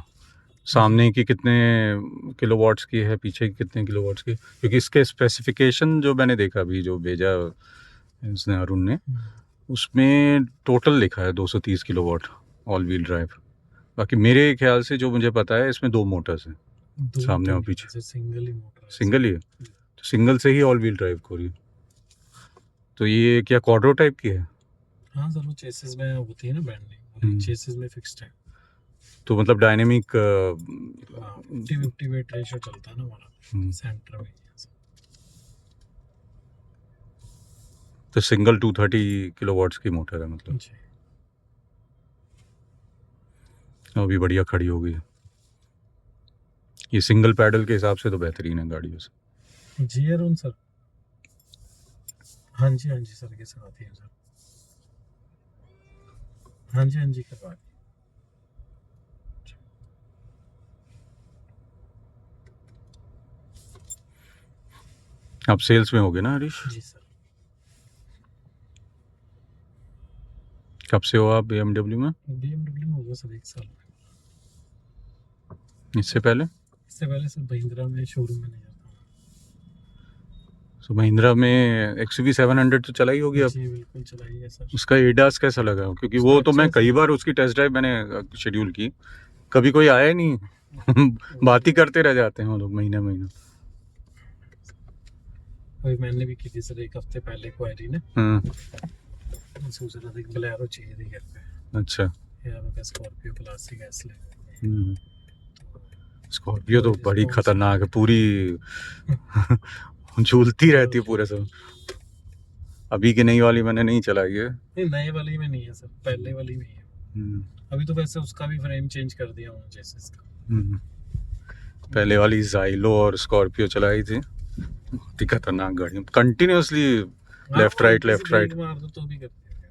सामने की कितने किलोवाट्स की है, पीछे की कितने किलोवाट्स की? क्योंकि इसके स्पेसिफिकेशन जो मैंने देखा अभी जो भेजा इसने अरुण ने, उसमें टोटल लिखा है 230 किलोवाट ऑल व्हील ड्राइव। बाकी मेरे ख्याल से जो मुझे पता है इसमें 2 मोटर्स हैं, सामने और पीछे। सिंगल ही मोटर है। सिंगल ही है, तो सिंगल से ही ऑल व्हील ड्राइव हो रही है। तो ये क्या क्वाड्रो टाइप की है? हाँ सर, वो चेसिस में होती है ना बैंडिंग, चेसिस में फिक्स्ड है। तो मतलब डायनेमिक 50-50 वेट रेशियो चलता है ना हमारा सेंटर में। तो सिंगल 230 किलोवाट्स की मोटर है मतलब। जी। अभी बढ़िया खड़ी हो गई है ये, सिंगल पैडल के हिसाब से तो बेहतरीन है गाड़ी वैसे। जी अरुण सर, हाँ जी सर के साथ आती है सर। हाँ जी करवा दी। आप सेल्स में होगे ना हरीश? जी सर। कब से हो आप BMW में? BMW में होगा सर 1 साल में। इससे पहले? इससे पहले सर महिंद्रा में शोरूम में नहीं जाता। तो महिंद्रा में XUV 700 तो चलाई होगी अब? जी बिल्कुल चलाई है सर। उसका एडास कैसा लगा? क्योंकि वो तो मैं कई बार उसकी टेस्ट ड्राइव मैंने शेड्यूल की, कभी कोई आया ही नहीं। बात ही करते रह जाते हैं वो लोग महीने महीने। अभी मैंने भी की थी सर 1 हफ्ते पहले क्वेरी ना, सोच रहा था कि बोलेरो चाहिए थी घर पे। अच्छा। यार वो स्कॉर्पियो क्लासिक एस ले स्कॉर्पियो तो बड़ी रिस्पॉन्स खतरनाक है, पूरी झूलती रहती है पूरे समय। अभी की नई वाली मैंने नहीं चलाई है। नहीं, नए वाली में नहीं है सर, पहले वाली में ही है। अभी तो वैसे उसका भी फ्रेम चेंज कर दिया हूँ जैसे इसका। पहले वाली जाइलो और स्कॉर्पियो चलाई थी, बहुत ही खतरनाक गाड़ी, continuously left right left right. मार दो तो भी करते हैं।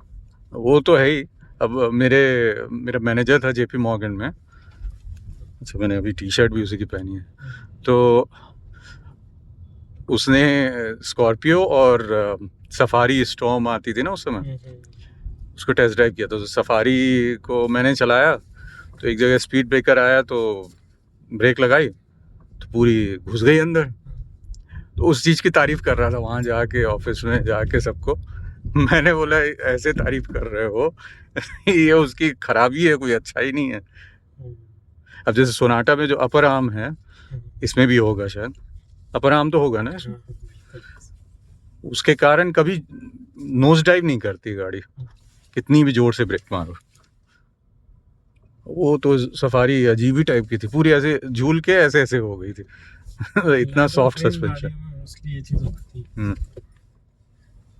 वो तो है ही। अब मेरा मैनेजर था जेपी मॉर्गन में, अच्छा मैंने अभी टी शर्ट भी उसी की पहनी है, तो उसने स्कॉर्पियो और सफारी स्टॉर्म आती थी ना उस समय, उसको टेस्ट ड्राइव किया। तो सफारी को मैंने चलाया, तो एक जगह स्पीड ब्रेकर आया तो ब्रेक लगाई तो पूरी घुस गई अंदर। तो उस चीज़ की तारीफ़ कर रहा था वहाँ जाके, ऑफिस में जाके सबको। मैंने बोला ऐसे तारीफ़ कर रहे हो ये उसकी खराबी है, कोई अच्छा ही नहीं है। अब जैसे सोनाटा में जो अपर आर्म है, इसमें भी होगा शायद, अपर आर्म तो होगा ना इसमें, उसके कारण कभी नोज डाइव नहीं करती गाड़ी, कितनी भी जोर से ब्रेक मारो। वो तो सफारी अजीब ही टाइप की थी, पूरी ऐसे झूल के ऐसे ऐसे हो गई थी इतना सॉफ्ट सस्पेंशन। मोस्टली ये चीज होती है,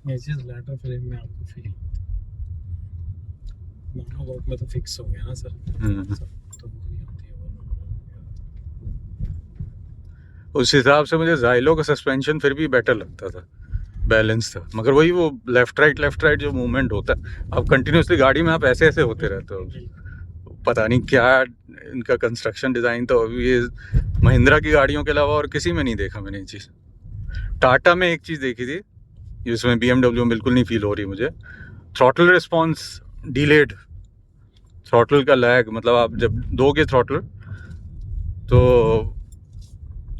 ये चीज लैडर फ्रेम में आपको फील मोनोकॉक में तो फिक्स हो गया ना सर, तो वो नहीं होती है वो। उस हिसाब से मुझे जाइलो का सस्पेंशन फिर भी बेटर लगता था, बैलेंस था, मगर वही वो लेफ्ट राइट जो मूवमेंट होता है, अब कंटिन्यूसली गाड़ी में आप ऐसे ऐसे होते रहते हो, पता नहीं क्या इनका कंस्ट्रक्शन डिज़ाइन। तो अभी ये महिंद्रा की गाड़ियों के अलावा और किसी में नहीं देखा मैंने ये चीज़। टाटा में एक चीज़ देखी थी जिसमें BMW में बिल्कुल नहीं फील हो रही मुझे, थ्रॉटल रिस्पॉन्स डिलेड, थ्रॉटल का लैग, मतलब आप जब दोगे थ्रॉटल तो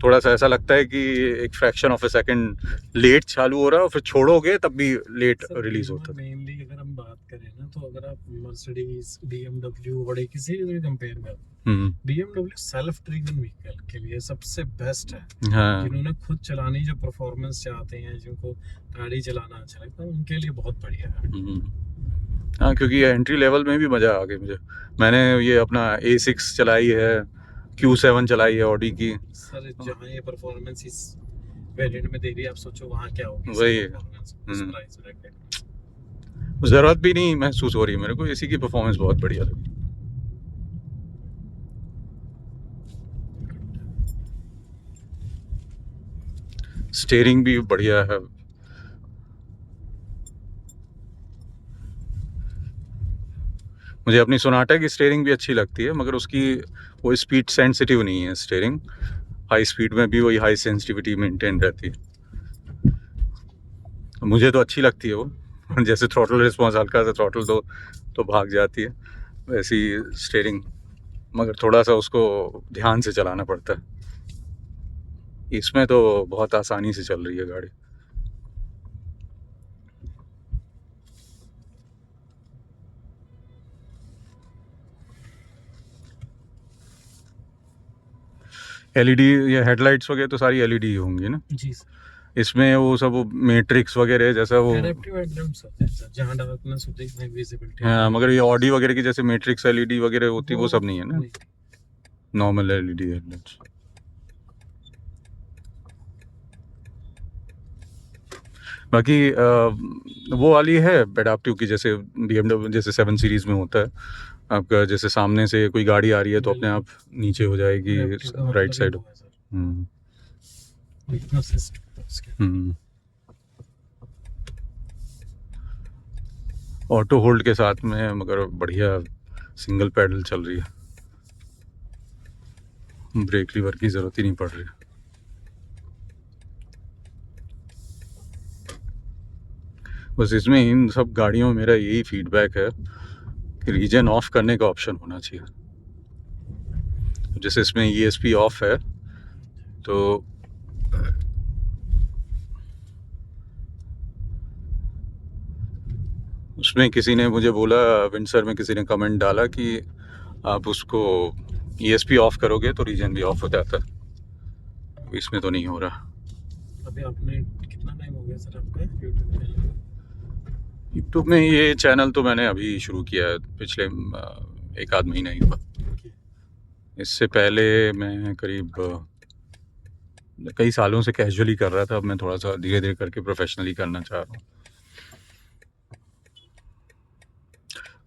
थोड़ा सा ऐसा लगता है कि एक fraction of a second late चालू हो रहा है, और फिर छोड़ोगे तब भी लेट रिलीज होता है। मेनली अगर हम बात करें ना, तो अगर आप मर्सिडीज, BMW बड़े किसी से कंपेयर करें, BMW सेल्फ ड्रिवन व्हीकल के लिए सबसे बेस्ट है। हाँ। जिन्होंने खुद चलानी, जो परफॉर्मेंस चाहते हैं, जिनको गाड़ी चलाना अच्छा लगता है, उनके लिए बहुत बढ़िया है। हाँ, क्योंकि एंट्री लेवल में भी मज़ा आ गई मुझे। मैंने ये अपना A6 चलाई है, Q7 चलाई है ऑडी की। सर जहाँ ये परफॉर्मेंस इस वेरिएंट में दे रही है, आप सोचो वहाँ क्या होगी। वही प्राइस ब्रैकेट ज़रूरत भी नहीं महसूस हो रही मेरे को, इसी की परफॉर्मेंस बहुत बढ़िया लगी। स्टीयरिंग भी बढ़िया है। मुझे अपनी सोनाटा की स्टीयरिंग भी अच्छी लगती है, मगर उसकी वो स्पीड सेंसिटिव नहीं है स्टीयरिंग, हाई स्पीड में भी वही हाई सेंसिटिविटी मेंटेन रहती है। मुझे तो अच्छी लगती है वो जैसे थ्रॉटल रिस्पॉन्स, हल्का सा थ्रॉटल दो तो भाग जाती है, वैसी स्टीयरिंग, मगर थोड़ा सा उसको ध्यान से चलाना पड़ता है। इसमें तो बहुत आसानी से चल रही है गाड़ी। LED या हेडलाइट्स वगैरह तो सारी LED होंगी ना जी सर। इसमें वो सब मैट्रिक्स वगैरह जैसा वो, जहाँ डार्कनेस होती है विजिबिलिटी। हाँ, मगर ये ऑडी वगैरह की जैसे मैट्रिक्स LED वगैरह होती है वो सब नहीं है ना, नॉर्मल LED हेडलाइट्स। बाकी वो वाली है एडाप्टिव की, जैसे BMW जैसे 7 सीरीज़ में होता है आपका, जैसे सामने से कोई गाड़ी आ रही है तो अपने आप नीचे हो जाएगी राइट साइड। ऑटो होल्ड के साथ में, मगर बढ़िया सिंगल पैडल चल रही है, ब्रेक लीवर की ज़रूरत ही नहीं पड़ रही। बस इसमें इन सब गाड़ियों में मेरा यही फीडबैक है कि रीजन ऑफ करने का ऑप्शन होना चाहिए। जैसे इसमें ESP ऑफ है तो उसमें किसी ने मुझे बोला, विंडसर में किसी ने कमेंट डाला कि आप उसको ESP ऑफ करोगे तो रीजन भी ऑफ हो जाता है, इसमें तो नहीं हो रहा। अभी आपने कितना टाइम हो गया सर आपका यूट्यूब चैनल? यूट्यूब में ये चैनल तो मैंने अभी शुरू किया है, पिछले एक आध महीना ही हुआ। इससे पहले मैं करीब कई सालों से कैजुअली कर रहा था, अब मैं थोड़ा सा धीरे धीरे करके प्रोफेशनली करना चाह रहा हूँ।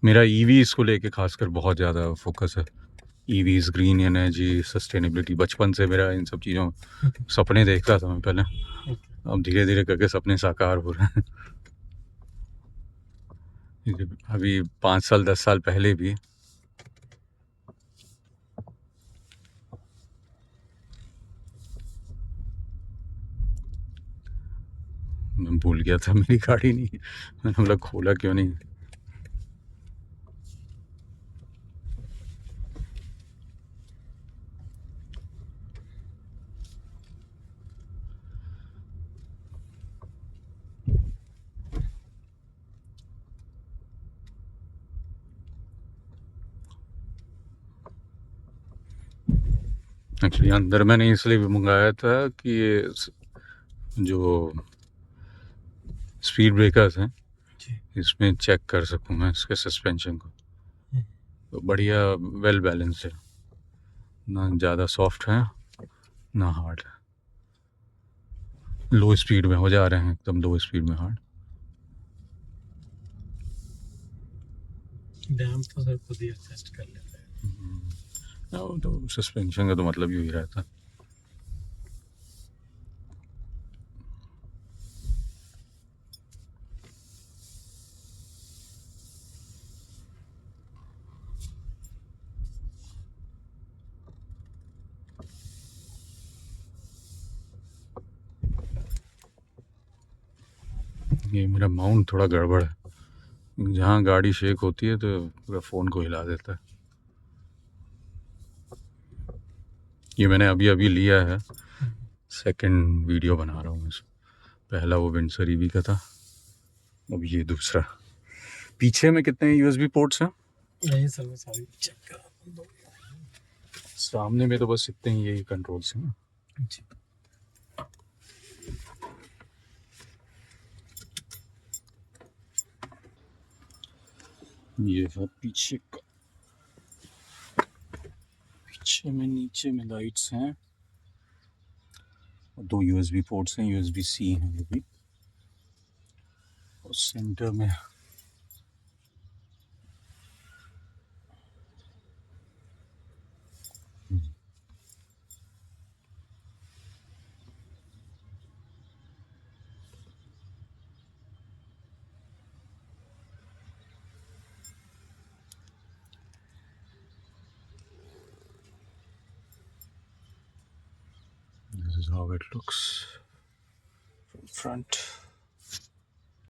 मेरा ईवीज़ को लेके खासकर बहुत ज़्यादा फोकस है। ईवीज़, ग्रीन एनर्जी, सस्टेनेबिलिटी, बचपन से मेरा इन सब चीज़ों सपने देखता था मैं पहले, अब धीरे धीरे करके सपने साकार हो रहे हैं। अभी 5 साल 10 साल पहले भी मैं भूल गया था मेरी गाड़ी नहीं, मैंने बोला खोला क्यों नहीं। एक्चुअली अंदर मैंने इसलिए भी मंगाया था कि ये जो स्पीड ब्रेकर्स हैं इसमें चेक कर सकूं मैं इसके सस्पेंशन को, तो बढ़िया वेल बैलेंस्ड है, ना ज़्यादा सॉफ्ट है ना हार्ड है। लो स्पीड में हो जा रहे हैं, एकदम लो स्पीड में हार्ड। डैम्प तो सर खुद ही एडजस्ट कर लेता है। तो सस्पेंशन का तो मतलब यही रहता है। ये मेरा माउंट थोड़ा गड़बड़ है, जहाँ गाड़ी शेक होती है तो पूरा फ़ोन को हिला देता है। ये मैंने अभी अभी लिया है, सेकंड वीडियो बना रहा हूँ मैं, पहला वो विंडसर ईवी का था, अब ये दूसरा। पीछे में कितने USB पोर्ट्स हैं? नहीं सर मैं सारी चेक करा दूँ। सामने में तो बस इतने ही यही कंट्रोल्स हैं ना। जी। ये है पीछे का, पीछे में नीचे में लाइट्स हैं, 2 USB पोर्ट्स हैं, USB-C हैं ये भी, और सेंटर में this is how it looks from front.